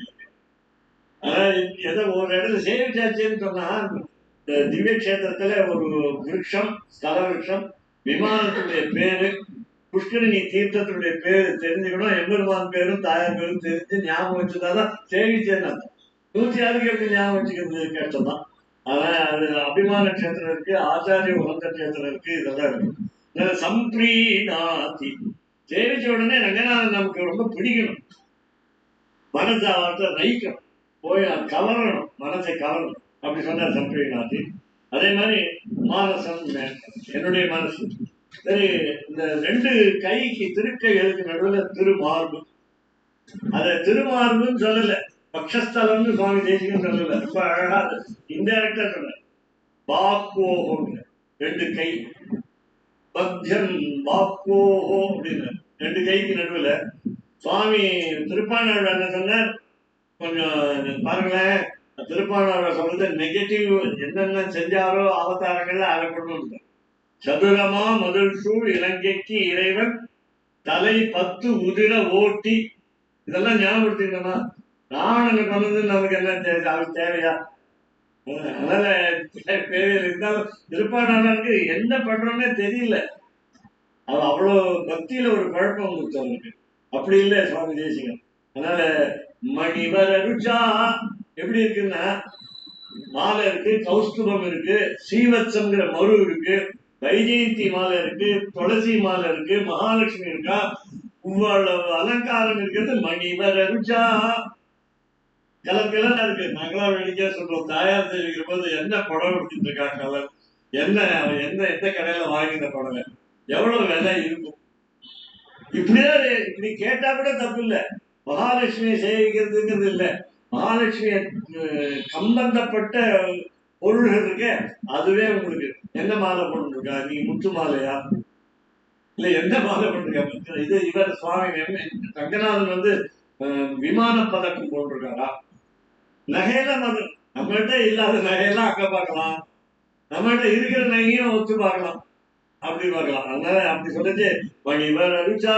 ஏதோ ஒரு இடத்துல சேவிச்சாச்சுன்னு சொன்னா, திவ்ய கஷேத்திரத்துல ஒரு விருட்சம், ஸ்தல விருட்சம், விமானத்துடைய பேரு, புஷ்கரணி தீர்த்தத்தினுடைய பேரு தெரிஞ்சுக்கணும், எம்பெருமான் பேரும் தாயார் பேரும் தெரிஞ்சு ஞாபகம் வச்சுதான் சேவிச்சேன்னு அர்த்தம். 106 எப்படி ஞாபகம் வச்சுக்கிறது கஷ்டம்தான். ஆனா அது அபிமான கஷேத்திரம் இருக்கு, ஆச்சாரிய உகந்த கஷேத்திரம் இருக்கு, இதெல்லாம் இருக்கு. சம்பிரீணாதி. சேவிச்ச உடனே ரங்கநாதன் நமக்கு ரொம்ப பிடிக்கணும், மனசை அவர்கிட்ட நயிக்கணும், போய் கவரணும், மனசை கவரணும். அப்படி சொன்னார் சம்பிரீணாதி. அதே மாதிரி மானசம், என்னுடைய மனசு. சரி, இந்த 2 கைக்கு திருக்கை எழுக்கு நடுவில் திருமார்பு. அத திருமார்புன்னு சொல்லல, பக்ஷஸ்தலம்னு சுவாமி தேசிகன் சொல்லல, ரொம்ப அழகா இன்டைரக்டா சொல்ல. பாக்கோஹோ 2 கை, பத்யம் பாக்கோஹோ அப்படின்னு 2 கைக்கு நடுவில் சுவாமி திருப்பாணாழ்வார் என்ன சொன்னார், கொஞ்சம் பாருங்களேன், திருப்பாணவர் சொல்றது நெகட்டிவ் என்னென்ன செஞ்சாரோ அவதாரங்கள்ல அதை கொண்டு வந்து சதுரமா முதல் சூழ் இலங்கைக்கு இறைவன் தலை 10 உதிர ஓட்டி இதெல்லாம் ஞாபகப்படுத்திக்கணுமா? ராவணனுக்கு வந்தது நமக்கு என்ன அவருக்கு தேவையா? அதனால இருந்தாலும் திருப்பாணவருக்கு என்ன பண்றோன்னே தெரியல. அவன் அவ்வளவு பக்தியில ஒரு குழப்பம் வந்துச்சு அவனுக்கு. அப்படி இல்லை சுவாமி தேசிகன். அதனால மணிவர ருச்சா எப்படி இருக்குன்னா மாலை இருக்கு, கௌஸ்துபம் இருக்கு, ஸ்ரீவத்சங்கிற மரு இருக்கு, வைஜெயந்தி மாலை இருக்கு, துளசி மாலை இருக்கு, மகாலட்சுமி இருக்கா, இவ்வளவு அலங்காரம் இருக்கிறது. மணிவர ருச்சா கலர் கலரா இருக்கு. நாங்களாம் வேடிக்கையா சொல்றோம், தாயார் தெரிவிக்கிற போது என்ன புடவை எடுத்துட்டு இருக்கா கலர், என்ன எந்த கடையில வாங்கின புடவை, எவ்வளவு விலை இருக்கும். இப்படிதான் இப்படி கேட்டா கூட தப்பு இல்லை. மகாலட்சுமியை சேவிக்கிறதுங்கிறது இல்லை, மகாலட்சுமிய சம்பந்தப்பட்ட பொருள்கள் இருக்கு. அதுவே உங்களுக்கு என்ன மாலை போட்டுருக்கா, நீங்க முத்து மாலையா இல்ல எந்த மாலை போட்டிருக்கா? இது இவர் சுவாமி ரங்கநாதன் வந்து விமான பதக்கம் போட்டிருக்காரா? நகையெல்லாம் நம்மகிட்ட இல்லாத நகையெல்லாம் அங்க பார்க்கலாம், நம்மகிட்ட இருக்கிற நகையும் ஒத்து பார்க்கலாம், அப்படி பார்க்கலாம். அதனால அப்படி சொல்லிட்டு மணிவர் அருச்சா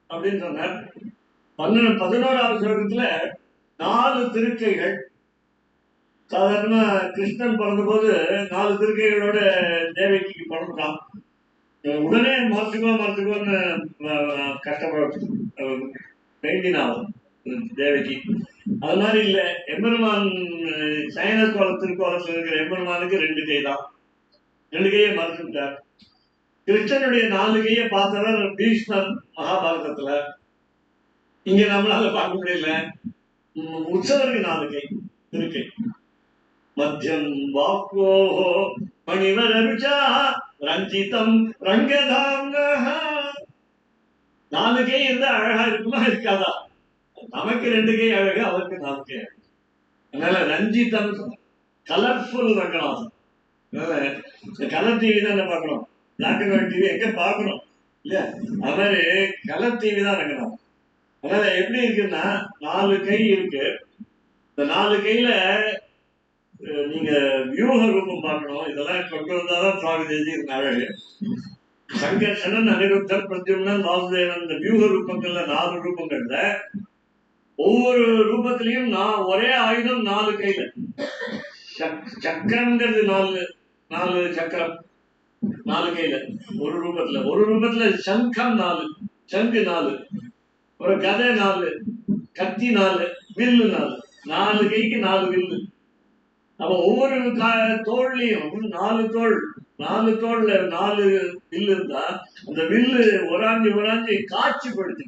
அப்படின்னு சொன்னார். 11வது ஸ்லோகத்துல 4 திருக்கைகள். சாதாரண கிருஷ்ணன் பிறந்த போது 4 திருக்கைகளோட தேவகிக்கு பிறந்துட்டான். உடனே மறுத்துக்கோன்னு கஷ்டப்பட வேண்டினாலும் தேவகி. அது மாதிரி இல்லை, எம்பெருமான் சயன திருக்கோலத்தில் இருக்கிற எம்பெருமானுக்கு 2 கை தான், 2 கையை மறுத்துட்டார். கிருஷ்ணனுடைய 4 கையை பார்த்தவர் பீஷ்மர் மகாபாரதத்துல. இங்க நம்மளால பார்க்க முடியல. உற்சவருக்கு 4 கை இருக்கை. மத்தியம் வாக்கோ மணிவர ருச்சா ரஞ்சிதம் ரங்கதாங்க. 4 கை இருந்தா அழகா இருக்குமா இருக்காதா? நமக்கு 2 கை அழகு, அவருக்கு 4 கை அழகு. அதனால ரஞ்சிதம் கலர்ஃபுல் ரங்கநாதன். அதனால கலர் டிவி தான் என்ன பார்க்கணும், பிளாக் அண்ட் ஒயிட் டிவி எங்க பார்க்கணும் இல்லையா? அது மாதிரி கலர் டிவி தான் ரங்கநாதன். அதனால எப்படி இருக்குன்னா 4 கை இருக்கு. இந்த 4 கையில நீங்க வியூக ரூபம் பார்க்கணும். இதெல்லாம் கொண்டு வந்தாதான் சுவாமி தேசிகன் அழகு. சங்கர்ஷணன், அனிருத்தர், பிரத்யும்னன், வாசுதேவன், இந்த வியூக ரூபங்கள்ல 4 ரூபங்கள்ல ஒவ்வொரு ரூபத்திலையும் ஒரே ஆயுதம் 4 கையில. சக்கரங்கிறது 4 சக்கரம் 4 கையில ஒரு ரூபத்துல சங்கம் 4, சங்கு 4, ஒரு கதை 4, கத்தி 4, வில்லு 4 கைக்கு 4 வில்லு. அப்ப ஒவ்வொரு தோல்லையும் 4 தோல், 4 தோல்ல 4 வில்லு இருந்தா அந்த வில்லு ஒராஞ்சி காட்சிப்படுத்தி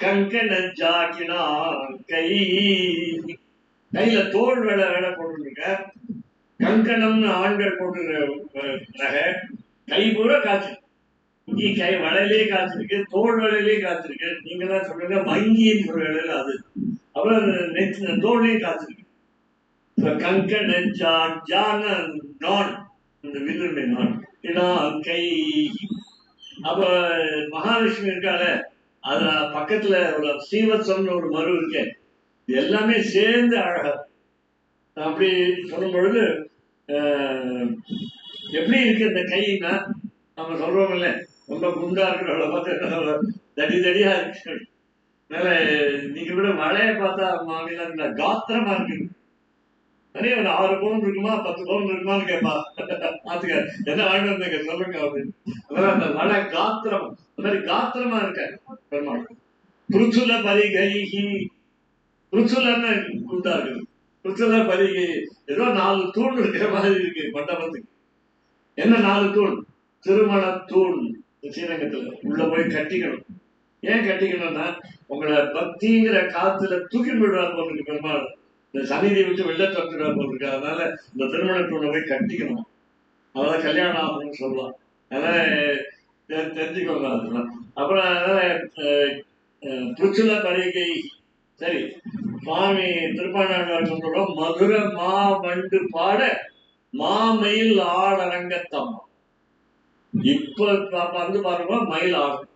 கங்கண ஜாக்கினா கையில தோல் வேலை போட்டுருக்க. கங்கணம்னு ஆண்கள் போட்டுக்கிற நகை கை பூரா காய்ச்சி, இங்கே கை வளையிலே காய்ச்சிருக்கு, தோல் வளையிலே காய்ச்சிருக்கு. நீங்க தான் சொல்றீங்க வங்கின்னு சொல்ற இடையில அது, அப்புறம் தோல்லையும் காய்ச்சிருக்கு. கங்கண ஜான நான் இந்த வில்லுடைய நான் கை. அப்ப மகாலட்சுமி இருக்கால, அது பக்கத்துல ஒரு ஸ்ரீவத்சம்னு ஒரு மரு இருக்கு. இது எல்லாமே சேர்ந்து அழகா அப்படி சொல்லும் பொழுது எப்படி இருக்கு இந்த கைன்னா, நம்ம சொல்றோம் இல்ல, ரொம்ப குண்டா இருக்கிறவளை பார்த்து தடியா இருக்கு. அதனால நீங்க விட மழையை பார்த்தா மாநில காத்திரமா இருக்கு. நிறைய ஒரு 6 பவுன் இருக்குமா 10 பவுன் இருக்குமான்னு கேட்பா. பாத்துக்க என்ன வாங்கிட்டு வந்தீங்க சொல்லுங்க அப்படின்னு. அதனால அந்த மழை காத்திரம், அந்த மாதிரி காத்திரமா இருக்க பெருமாள். புருச்சுல பரிகைகி, புருச்சுலன்னு குண்டா இருக்குது. புருச்சுல பரிகை ஏதோ 4 தூண் இருக்கிற மாதிரி இருக்கு மண்டபத்துக்கு. என்ன 4 தூண்? திருமண தூண். ஸ்ரீரங்கத்துல உள்ள போய் கட்டிக்கணும். ஏன் கட்டிக்கணும்னா உங்களை பக்திங்கிற காத்துல தூக்கி விடுவார் போல பெருமாள். இந்த சன்னிதியை விட்டு வெளில தட்டுறார் போல இருக்கு. அதனால இந்த திருமண தூணை போய் கட்டிக்கணும். அதான் கல்யாணம் ஆகணும்னு சொல்லலாம். அதனால தெரிஞ்சுக்கோங்க அதெல்லாம். அப்புறம் அதனால புருச்சுல பரிகை. சரி, சுவாமி திருப்பாணாழ்வார் சொல்றோம், மதுர மா வண்டு பாட மாமயில் ஆடரங்கத்தம்மா. இப்ப வந்து பாருங்க மயில் ஆடும்.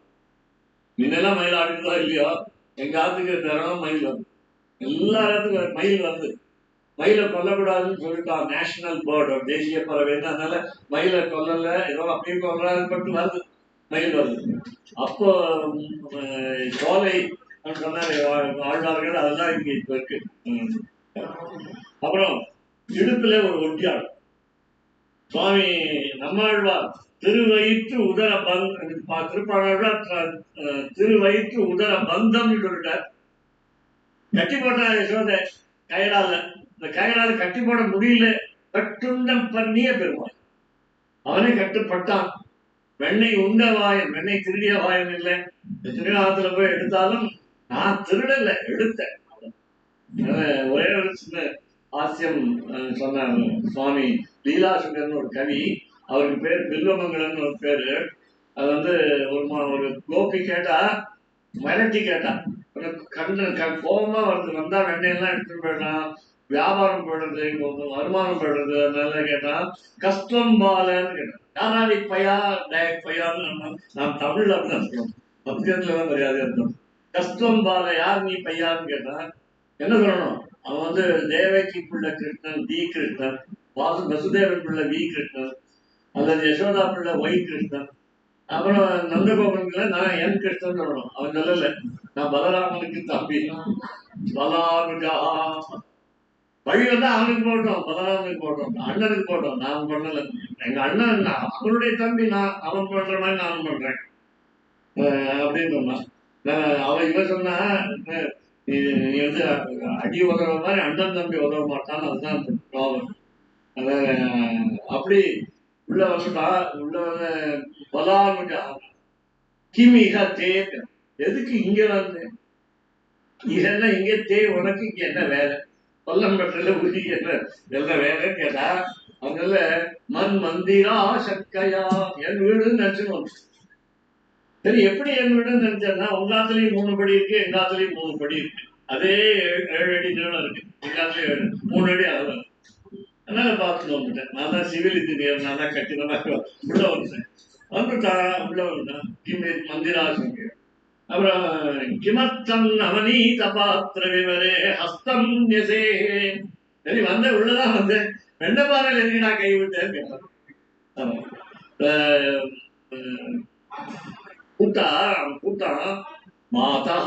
முன்னெல்லாம் மயில் ஆடுறதா இல்லையோ, எங்க ஆத்துக்கு தினம் மயில் வருது, எல்லா இடத்துக்கும் மயில் வருது. மயிலை கொல்லக்கூடாதுன்னு சொல்லிட்டான். நேஷனல் பேர்டு, தேசிய பறவைன்னு. அதனால மயிலை கொல்லல, ஏதோ அப்படியே கொல்றாரு பட்டு வருது, மயில் வருது. அப்போ சோலை சொன்னாரு ஆழ்வார்கள், அதெல்லாம் இங்க இப்ப இருக்கு. அப்புறம் இடுப்புல ஒரு ஒட்டியாள் சுவாமி நம்மாழ்வார் திருவயிற்று உதர திருப்பாழ்வார் திருவயிற்று உதர பந்தம் சொல்லிட்டார். கட்டி போட்டார் யசோதை கயலால. இந்த கயலால கட்டி போட முடியல, கட்டுண்டம் பண்ணிய பெருமாள் அவனே கட்டுப்பட்டான். வெண்ணெய் உண்ட வாயன், வெண்ணெய் திருடிய வாயன் இல்லை. திருநாளத்துல போய் எடுத்தாலும் நான் திருடல, எடுத்தேன். ஒரே ஒரு சின்ன ஆசியம் சொன்னார் சுவாமி லீலாசுகர்னு ஒரு கவி. அவருக்கு பேர் பில்வமங்கலன்னு ஒரு பேரு. அது வந்து ஒரு கோபி கேட்டா, மிரட்டி கேட்டா, கோபமா வருது, வந்தா வெண்ணையெல்லாம் எடுத்துட்டு போயிடலாம், வியாபாரம் போடுறது, வருமானம் போடுறது. அதனால கேட்டா கஸ்டம் பாலன்னு கேட்டான். யாராடி பையா டயட் பையான்னு நாம் தமிழ்ல அப்படிதான் சொல்றோம், சத்தியத்துலதான் மரியாதை இருந்தோம். கஸ்டம் பால யார் நீ பையான்னு கேட்டா என்ன சொல்லணும்? அவன் வந்து தேவகி பிள்ளை கிருஷ்ணன் டி கிருஷ்ணன், வசுதேவன் பிள்ளை வி கிருஷ்ணன், அல்லது யசோதா பிள்ளை ஒய் கிருஷ்ணன். அப்புறம் நந்தகோபன் நான் என் கிருஷ்ணன் சொல்லணும். அவன் சொல்லல, நான் பலராமனுக்கு தம்பி, பலானுஜா. வழி வந்தா அவனுக்கு போட்டோம், பலராமனுக்கு போட்டோம், அண்ணனுக்கு போட்டோம். நான் பண்ணல, எங்க அண்ணன் அவனுடைய தம்பி, நான் அவன் பண்ற மாதிரி நானும் பண்றேன் அப்படின்னு சொன்னான். அவன் இவன் சொன்னா, நீ வந்து அடி உதற மாதிரி அண்ணன் தம்பி உதவ மாட்டான்னு, அதுதான் ப்ராப்ளம். அப்படி உள்ள வந்துட்டா. உள்ள வந்து பலானுஜா கிமிக தே, எதுக்கு இங்க வந்து இதெல்லாம் இங்க தே, உனக்கு இங்க என்ன வேலை? கொல்லம்பட்டில உரி என்ன வேலைன்னு கேட்டா, அதனால மண் மந்திரா சக்கையா என் வீடுன்னு நினைச்சுக்கணும். சரி, எப்படி என் வீடுன்னு நினைச்சேன்னா, உங்காத்துலயும் 3 படி இருக்கு, எங்காத்துலயும் 3 படி இருக்கு. அதே 7 அடி நீளம் இருக்கு, எங்காத்துலயும் 3 அடி அகலம். அதனால பார்த்துட்டு வந்துட்டேன். நான் தான் சிவில் இன்ஜினியர், நான் தான் கட்டினமா உள்ள வந்துட்டேன். வந்துட்டா உள்ள வந்துட்டேன். கிமி மந்திராசங்க. அப்புறம் கிமத்தம் நவநீத பாத்திர விவரே ஹஸ்தம் யசே. சரி, வந்த உள்ளதான் வந்தேன். வெண்ணப்பாறையில் எதுக்கு நான் கைவிட்டேன்னு கேட்டான். கூட்டான் மாதா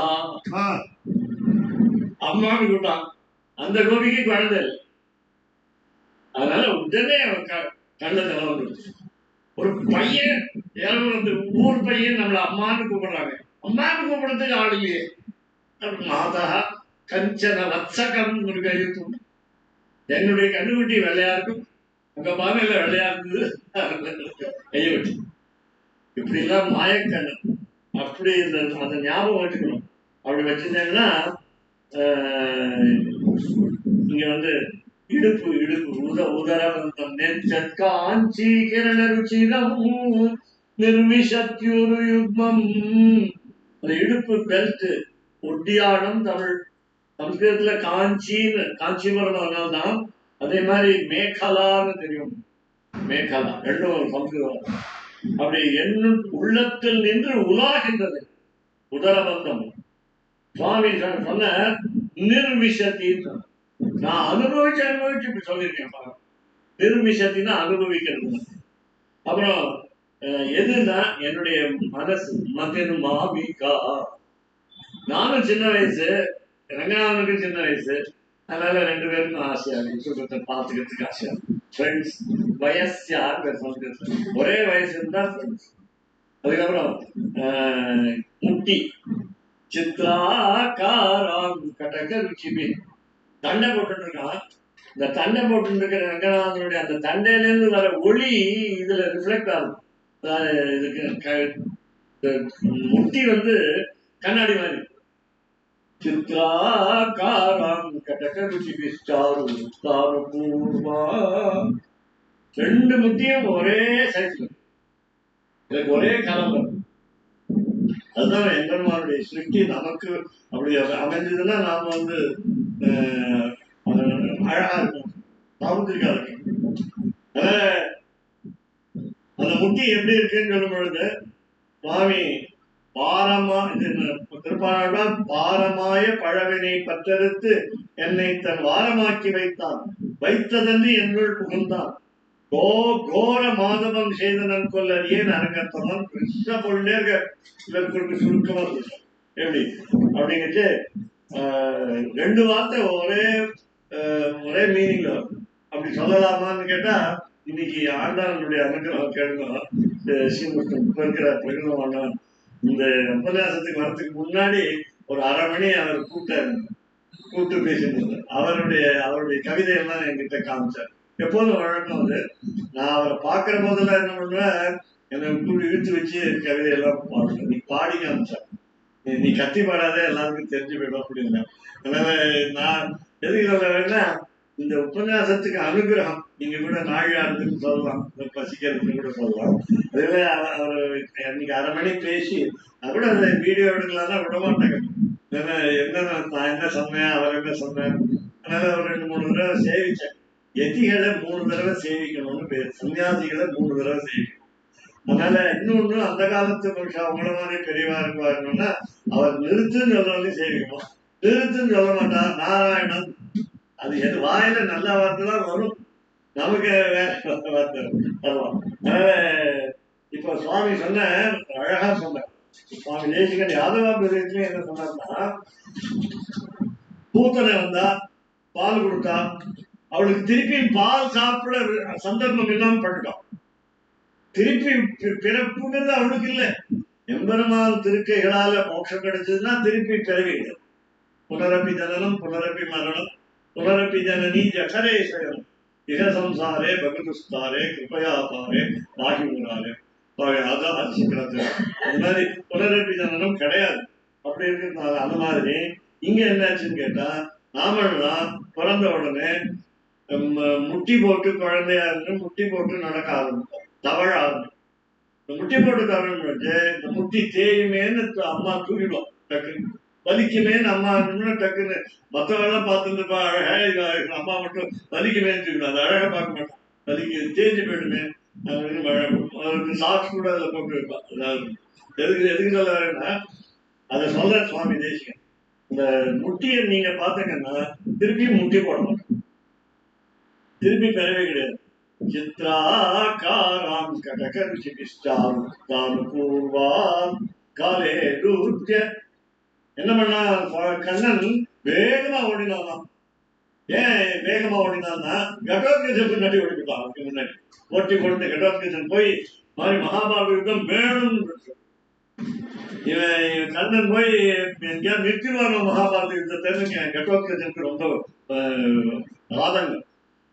அம்மான்னு கூட்டான். அந்த கோபிக்கு குழந்தை இல்லை. அதனால உடனே கண்ண தலை வந்துருச்சு. ஒரு பையன் ஊர் பையன் நம்மள அம்மான்னு கூப்பிடுறாங்க, அம்மான்னு கூப்பிடுறதுக்கு ஆள் இல்லையே. மாதா கஞ்சன வத்சகம் ஒரு கையும், என்னுடைய கண்ணுக்குட்டி வெள்ளையா இருக்கும், உங்க பானையில வெள்ளையா இருந்தது கையை விட்டு. இப்படி எல்லாம் மாயக்கண்ணு. அப்படி அந்த ஞாபகம் வச்சுக்கணும். அப்படி வச்சிருந்தேன்னா இங்க வந்து இடுப்பு உதரவந்தம் நெற்காஞ்சி கிரண ருச்சிரம் நிர்மிஷத்யுரு யுக்மம். அந்த இடுப்பு பெல்ட் ஒட்டியானம் தமிழ், சம்ஸ்கிருதத்துல காஞ்சின்னு காஞ்சிபுரம் அதனால்தான். அதே மாதிரி மேகலான்னு தெரியும், மேகலா ரெண்டும் சம்ஸ்கிருதம். அப்படி என்னும் உள்ளத்தில் நின்று உலாகின்றது உதரபந்தம். சுவாமி சொன்ன நிர்மிஷத்தின்னு, நான் அனுபவிச்சு இப்படி சொல்லியிருக்கேன். நிர்மிஷத்தின்னா அனுபவிக்கிறது. அப்புறம் எதுனா என்னுடைய மனசு மகன் மாபிகா. நானும் சின்ன வயசு, ரங்கநாதனுக்கும் சின்ன வயசு. அதனால 2 பேருக்கும் ஆசையா சுற்றத்தை பார்த்துக்கிறதுக்கு ஆசையா. ஃப்ரெண்ட்ஸ் வயசு யாரு ஒரே வயசு இருந்தா ஃப்ரெண்ட்ஸ். அதுக்கப்புறம் முட்டி சித்ராகாராம் கடக ருச்சிபி தண்டை போட்டு இருக்கான். இந்த தண்டை போட்டு இருக்கிற ரங்கநாதனுடைய அந்த தண்டையில இருந்து வர ஒளி இதுல ரிஃப்ளெக்ட் ஆகும். இதுக்கு முட்டி வந்து கண்ணாடி மாதிரி. சித்ராகாராம் கடக ருச்சிபி ஸ்டாரு ஸ்டாரு பூர்வா. 2 முட்டியும் ஒரே சைஸ்ல, எனக்கு ஒரே கலம்பரம். அதுதான் எங்கன்மாருடைய சிருஷ்டி. நமக்கு அப்படி அமைஞ்சதுன்னா நாம வந்து அழகா இருக்கும், சாமுத்திரிக்கா இருக்கும். அந்த முட்டி எப்படி இருக்குன்னு சொல்லும் பொழுது சுவாமி பாரமா திருப்பாளர் பாரமாய பழவினை பற்றறுத்து என்னை தன் வாரமாக்கி வைத்தான், வைத்ததன்றி என்னுள் புகுந்தான், கோர மாதவம் செய்தனன் கொல்லறியேன் அரங்கத்தவன் கிருஷ்ண பொருளேக இதற்கு சுருக்கமா சொல்றேன் எப்படி அப்படிங்கிட்டு ரெண்டு வார்த்தை ஒரே மீனிங்ல வரும். அப்படி சொல்லலாமான்னு கேட்டா இன்னைக்கு ஆண்டாளனுடைய அனுகிரகம் கேட்கணும். ஸ்ரீமுஷ்ணன் இருக்கிற பிரகடனமான இந்த உபன்யாசத்துக்கு வரத்துக்கு முன்னாடி ஒரு அரை மணி அவர் கூப்பிட்டு பேசிட்டு இருந்தார். அவருடைய கவிதையெல்லாம் என்கிட்ட காமிச்சார். எப்போதும் வழக்கம் அது. நான் அவரை பார்க்கிற போதெல்லாம் என்ன பண்ணுவேன், என்னை இழுத்து வச்சு கவிதையெல்லாம் பாடுறேன். நீ பாடி காமிச்சார், நீ கத்தி பாடாத எல்லாருக்கும் தெரிஞ்சு போயிடும் அப்படின்னு. அதனால நான் எதுக்கு சொல்ல வேணா, இந்த உபன்யாசத்துக்கு அனுகிரகம் நீங்க கூட நாழியாடுதுன்னு சொல்லலாம், பசிக்கிறதுன்னு கூட சொல்லலாம். அதுல அவர் இன்னைக்கு அரை மணி பேசி அது கூட அந்த வீடியோ எடுக்கலாம்னா விட மாட்டாங்க. நான் என்ன சொன்னேன், அவர் என்ன சொன்னேன். அதனால ஒரு 2-3 தடவை சேவிச்சேன். எதிகளை 3 தடவை சேவிக்கணும்னு பேர், சன்னியாசிகளை 3 தடவை சேவிக்கணும். அதனால இன்னொன்னு, அந்த காலத்து மனுஷன் அவங்கள மாதிரி பெரியவா இருக்குவாருன்னா அவர் நிறுத்துன்னு சொல்றவங்க சேவிக்கணும். நிறுத்துன்னு சொல்ல மாட்டார், நாராயணன். அது எது வாயில நல்ல வார்த்தை தான் வரும், நமக்கு வேற வார்த்தை வரலாம். அதனால இப்ப சுவாமி சொன்ன அழகா சொன்னார். சுவாமி தேசிகன் யாதவா பிரதேசத்துல என்ன சொன்னார்னா, பூத்தனை வந்தா பால் கொடுத்தா அவளுக்கு திருப்பி பால் சாப்பிட சந்தர்ப்பம் இல்லாம பண்ணிட்டோம். திருப்பி பிறப்புங்கிறது அவளுக்கு இல்லை. எம்பெருமான் திருக்கைகளால மோட்சம் கிடைச்சதுன்னா திருப்பி பிறவிகள். புனரப்பி ஜனனம் புனரப்பி மரணம் புனரப்பி ஜனனி ஜகரே சயனம் இக சம்சாரே பகதுஸ்தாரே கிருப்பயா பாரே பாகி ஊராரே அதான் அரிசிக்கிறது. அந்த மாதிரி புனரப்பி ஜனனம் கிடையாது. அப்படி இருக்கிறதுனால அந்த மாதிரி இங்க என்னாச்சுன்னு கேட்டா, நாமெல்லாம் பிறந்த உடனே முட்டி போட்டு குழந்தையா இருந்து முட்டி போட்டு நடக்க ஆரம்பிப்போம், தவழ ஆரம்பிப்போம். முட்டி போட்டு தவழ்ந்து இந்த முட்டி தேயுமேன்னு அம்மா தூக்கிடுவோம், டக்குன்னு வலிக்குமேன்னு அம்மா டக்குன்னு. மற்றவெல்லாம் பார்த்துருப்பா அழகா, அம்மா மட்டும் வலிக்குமேன்னு தூக்கிடும், அது அழகா பார்க்க மாட்டோம். வலிக்கு தேஞ்சு போயிடுமே அவருக்கு சாக்ஸ் கூட அதில் போட்டு வைப்பா. அதாவது எதுக்கு சொல்ல வரேன்னா, அதை சொல்ற சுவாமி தேசிகன். இந்த முட்டியை நீங்க பாத்தீங்கன்னா திருப்பியும் முட்டி போட மாட்டோம், திருப்பி பெறவே கிடையாது. சித்ராகாராம் கடகருஷிஷ்டாம் பூர்வாம் காலே ரூத்ய. என்ன பண்ணா கண்ணன் வேகமா ஓடினான். ஏன் வேகமா ஓடினான்னா, கடோத்கஜன் முன்னாடி ஓடிவிட்டான். முன்னாடி ஓட்டி கொண்டு கடோத்கஜன் போய் மாதிரி மகாபாரத யுத்தம் வேணும். இவன் கண்ணன் போய் எங்கேயாவது நிறுத்திடுவானோ மகாபாரத யுத்தத்தை கடோத்கஜனுக்கு ரொம்ப ஆதங்கம்,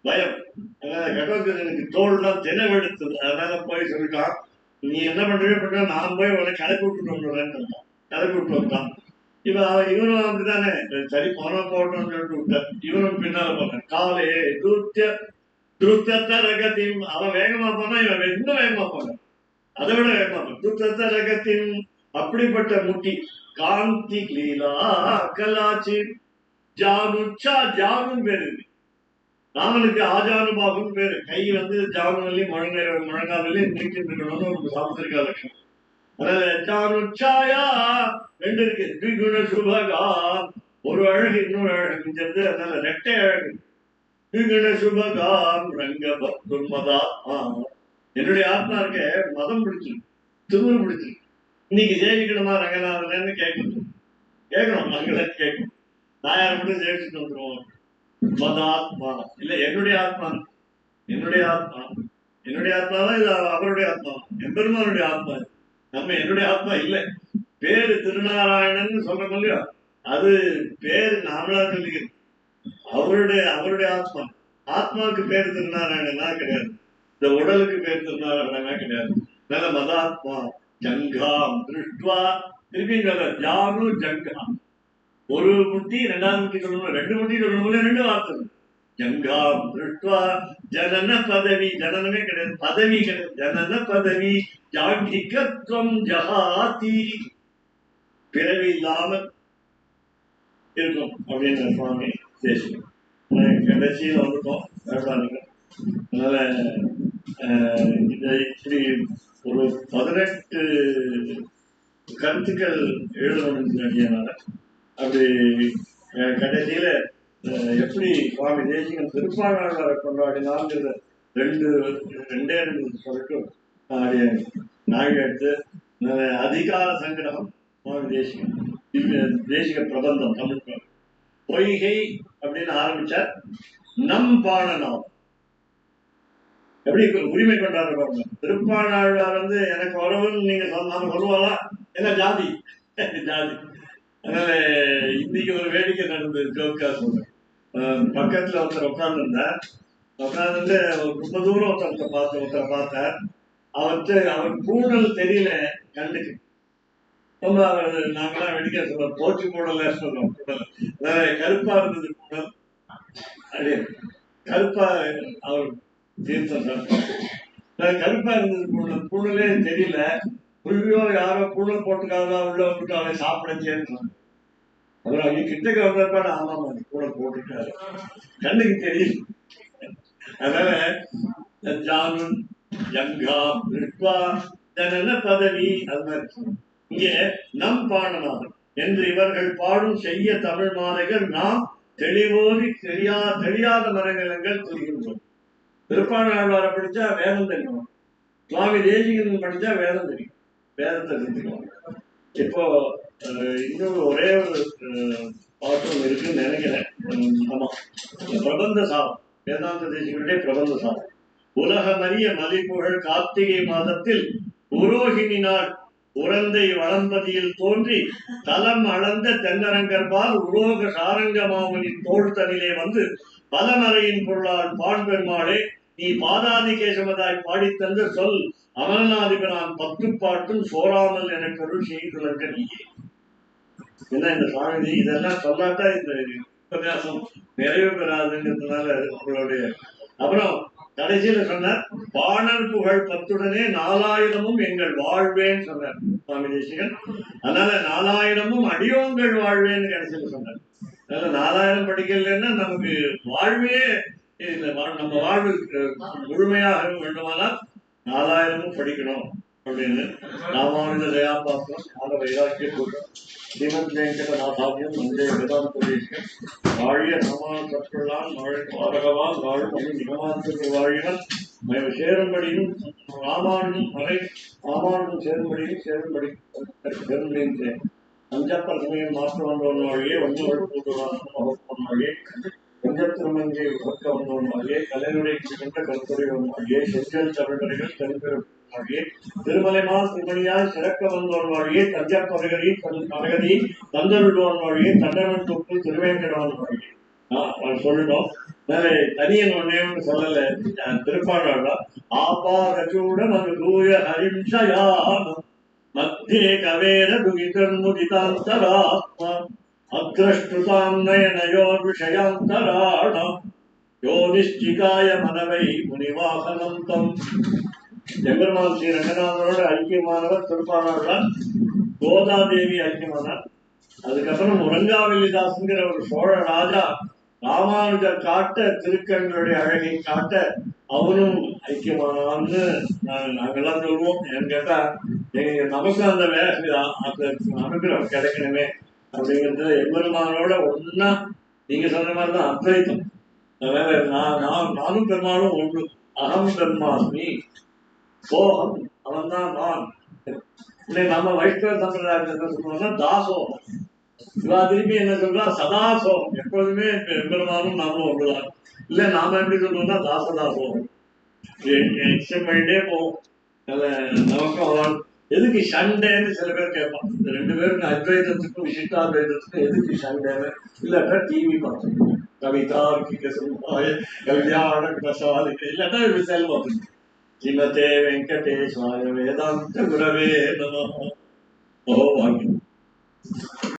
பயம். அதனால கடோத்கஜனுக்கு தோல்லாம் தினவெடுத்தது. அதனால போய் சொல்லிட்டான், நீ என்ன பண்றவே பண்ண, நான் போய் உடனே கிளப்பி விட்டுட்டு வந்துடுறேன்னு கிளப்பி விட்டு வந்தான். இவனும் அப்படித்தானே, சரி போன போட்டோம்னு சொல்லிட்டு விட்டார். இவனும் பின்னால போனான். காலே துருத்த ரகத்தின். அவன் வேகமா போனா இவன் இன்னும் வேகமா போனான், அதை விட வேகமா போனான். துருத்த ரகத்தின் அப்படிப்பட்ட முட்டி. காந்தி லீலா கலாச்சி ஜானுச்சா, ஜானுன்னு பேரு இருக்கு. ராமனுக்கு ஆஜானுபாகுன்னு பேரு. கை ஜானுலையும் முழங்காலையும் நீக்கிட்டு ஒரு சாமுத்திரிகா லட்சணம். அதனால ஜானுச்சாயா ரெண்டு இருக்கு. திகுண சுபகா, ஒரு அழகு இன்னொரு அழகுங்கிறது. அதனால ரெட்டை அழகு. திகுண சுபகாம் ரங்க பக்துர்மதா. என்னுடைய ஆத்மா இருக்க மதம் பிடிச்சிருக்கு, திருமணம் பிடிச்சிருக்கு. இன்னைக்கு சேவிக்கணுமா ரங்கநாதன்னு கேட்கணும், மங்களம் கேட்கணும். தாயார் மட்டும் சேவிச்சுட்டு வந்துருவோம். மதாத்மா இல்ல, என்னுடைய ஆத்மா, என்னுடைய ஆத்மா, என்னுடைய ஆத்மா தான். இது அவருடைய ஆத்மா, எம்பெருமானுடைய ஆத்மா. நம்ம என்னுடைய ஆத்மா இல்லை. பேரு திருநாராயணன் சொல்றோம் இல்லையா, அது பேரு நாமளா சொல்லிக்கிறது. அவருடைய ஆத்மா. ஆத்மாவுக்கு பேரு திருநாராயணனா கிடையாது, இந்த உடலுக்கு பேர் திருநாராயணனா கிடையாது. அதனால மதாத்மா ஜங்காம் திருஷ்டுவா. திருப்பி ஜானு ஜங்காம். ஒரு முட்டி ரெண்டாவது முட்டி சொல்லணும், 2 முட்டி சொல்லணும், 2 வார்த்தை. ஜங்காம் திருஷ்டுவா ஜனன பதவி. ஜனனமே கிடையாது, பதவி கிடையாது. ஜனன பதவி ஜாங்கிகத்வம் ஜஹாதி. பிறவி இல்லாமல் இருக்கும் அப்படின்னு சுவாமி தேசிகன். கடைசியில் வந்துட்டோம் வேதாந்திகம். அதனால இதை இப்படி ஒரு 18 கருத்துக்கள் எழுதணும்னு நினைக்கிறனால அப்படி கடைசியில எப்படி சுவாமி தேசிகன் திருப்பாணாழ்வாரை கொண்டாடினாங்கிறத ரெண்டே சொல்லிட்டு நாங்கள் எடுத்து அதிகார சங்கடம் சுவாமி தேசிகன் தேசிக பிரபந்தம் தமிழ் பொய்கை அப்படின்னு ஆரம்பிச்சார். நம் பாணனாம் எப்படி உரிமை கொண்டாடுறாங்க. திருப்பாணாழ்வார் எனக்கு வரவுன்னு நீங்க நாம சொல்லுவாங்களா? என்ன ஜாதி ஜாதி. அதனால இன்னைக்கு ஒரு வேடிக்கை நடந்தது. ஜோக்கா சொல்றேன். பக்கத்துல ஒருத்தர் உட்கார்ந்துருந்தார். உட்கார்ந்துட்டு ரொம்ப தூரம் ஒருத்தரை பார்த்தார். அவர் கூடல் தெரியல கண்ணுக்கு. ரொம்ப நாங்களாம் வெடிக்க சொல்றோம், போச்சு கூடல சொல்றோம். கூடல் கருப்பா இருந்தது கூடல். அப்படியே கருப்பா அவர் தீர்த்தம் கருப்பா இருந்தது கூடலே தெரியல. புள்ளியோ யாரோ கூடல் போட்டுக்காதா உள்ள வந்துட்டு அவனை சாப்பிடச்சேன்னு. அப்புறம் அவங்க கிட்டக்க வந்தப்பாடு ஆமாமா கூடல் போட்டுட்டாரு, கண்ணுக்கு தெரியும். அதனால ஜானுன் ஜங்கா பிரிட்வா என்ன பதவி அது மாதிரி இங்கே நம் பாடனாகும் என்று இவர்கள் பாடும் செய்ய தமிழ் மாலைகள் நாம் தெளிவோதி தெரியாத மரநிலங்கள் கூறுகின்றோம். திருப்பாணாழ்வாரை படிச்சா வேதம் தெரியும், சுவாமி தேசிகன் படிச்சா வேதம் தெரியும், வேதத்தை தெரிஞ்சுக்கணும். இப்போ இன்னொரு ஒரே ஒரு பாட்டம் இருக்குன்னு நினைக்கிறேன். ஆமா, பிரபந்த சாரம், வேதாந்த தேசிகனுடைய பிரபந்த சாரம். உலகமறிய மதிப்புகள் கார்த்திகை மாதத்தில் உரோகிணி நாள் உரந்தை வளம்பதியில் தோன்றி தலம் அளந்த தென்னரங்கர்பால் உலோக சாரங்க மாமனின் தோல் தனிலே வந்து பலமறையின் பொருளால் பான் பெருமாளே நீ பாதாதி கேசமதாய் பாடித்தந்த சொல் அமரநாதிபனான் 10 பாட்டும் சோறாமல் எனக்கு அருள் செய்துள்ளங்க நீயே. என்ன இந்த சுவாமி இதெல்லாம் சொல்லாட்டா இந்த உபன்யாசம் நிறைவு பெறாதுங்கிறதுனால உங்களுடைய. அப்புறம் கடைசியில சொன்னார், பாணர் புகழ் 10 4000 எங்கள் வாழ்வேன்னு சொன்னார் சுவாமி தேசிகன். அதனால 4000 அடியோங்கள் வாழ்வேன்னு கடைசியில சொன்னார். அதனால 4000 படிக்கலன்னா நமக்கு வாழ்வே இல்லை. நம்ம வாழ்வு முழுமையாக வேண்டுமானால் 4000 படிக்கணும் அப்படின்னு ராமானுஜ தயா பாத்திரம் ஆத வைராக்கிய கூட்டம் ஸ்ரீமத் வெங்கடநாதாவியம் மந்திர வேதாந்த தேசிகன் வாழிய ராமான கற்றுள்ளான் பாதகவான் வாழும் அது நிகமாந்திற்கு வாழிவன் சேரும்படியும் ராமானுஜம் மறை ராமானுஜம் சேரும்படியும் அஞ்சப்பர் சமயம் மாற்ற வந்தவன் வாழியே ஒன்றுகள் கூட்டுவான் வாழியே கொஞ்சத்திருமங்கை உறக்க வந்தவன் வாழியே கலைஞரை கொண்ட கருத்துறை வாழியே செஞ்சல் தமிழர்கள் தென்பெரும் வாழியே திருமலைமா திருமணியால் சிறக்க வந்தவன் வாழியே தஞ்சப்பரகரி பரகதி தந்தருள்வான் வாழியே தண்டவன் தொப்பு திருவேங்கடவன் வாழியே. சொல்லணும் தனியன் ஒன்னே சொல்லல. திருப்பாணாழ்வார் ஆபாரச்சூட மனுதூய ஹரிம்சயானம் மத்தியே கவேர துகிதர்முதிதாந்தராத்மா அக்ரஷ்டுதாம் நயனயோர் விஷயாந்தராணம் யோனிஷ்டிகாய மனவை முனிவாகனம் தம். எம்பெருமான் ஸ்ரீ ரங்கநாதனோட ஐக்கியமானவர் திருப்பாணாழ்வார். கோதாதேவி ஐக்கியமானார். அதுக்கப்புறம் உரங்காவல்லிதாசுங்கிற ஒரு சோழ ராஜா ராமானுஜர் காட்ட திருக்கண்களுடைய அழகை காட்ட அவனும் ஐக்கியமானவான்னு நாங்கெல்லாம் சொல்லுவோம். ஏன்னு கேட்டா நமக்கு அந்த அனுகிரகம் கிடைக்கணுமே அப்படிங்கிறது எம்பெருமானோட ஒன்னா நீங்க சொன்ன மாதிரிதான் அத்வைத்தம். நானும் பெருமானும் ஒன்று. அகம் பெருமாஸ்மி சோகம், அவன் தான் நான். நம்ம வைஷ்ணவ சம்பிரதாயத்தில் என்ன சொல்றோம்னா தாசோகம். இவா திரும்பி என்ன சொல்றா சதாசோகம். எப்பொழுதுமே எம்பெருமானும் நாமும் ஒன்றுதான். இல்ல நாம எப்படி சொல்றோம்னா தாசதாசோகம். எக்ஸ்டெண்ட் பண்ணிட்டே போவோம். நமக்கும் அவன் எதுக்கு சண்டைன்னு சில பேர் கேட்பான். இந்த 2 பேருக்கு அத்வைதத்துக்கும் விசிஷ்டாத்வைதத்துக்கும் எதுக்கு சண்டைன்னு. இல்லாட்டா டிவி பார்த்தோம், கவிதா கல்யாண பிரசாதிக்கு இல்லாட்டா செல் பார்த்துங்க. ஸ்ரீமதே வெங்கடேசாய வேதாந்த குரவே நமः. ஓ வாங்கி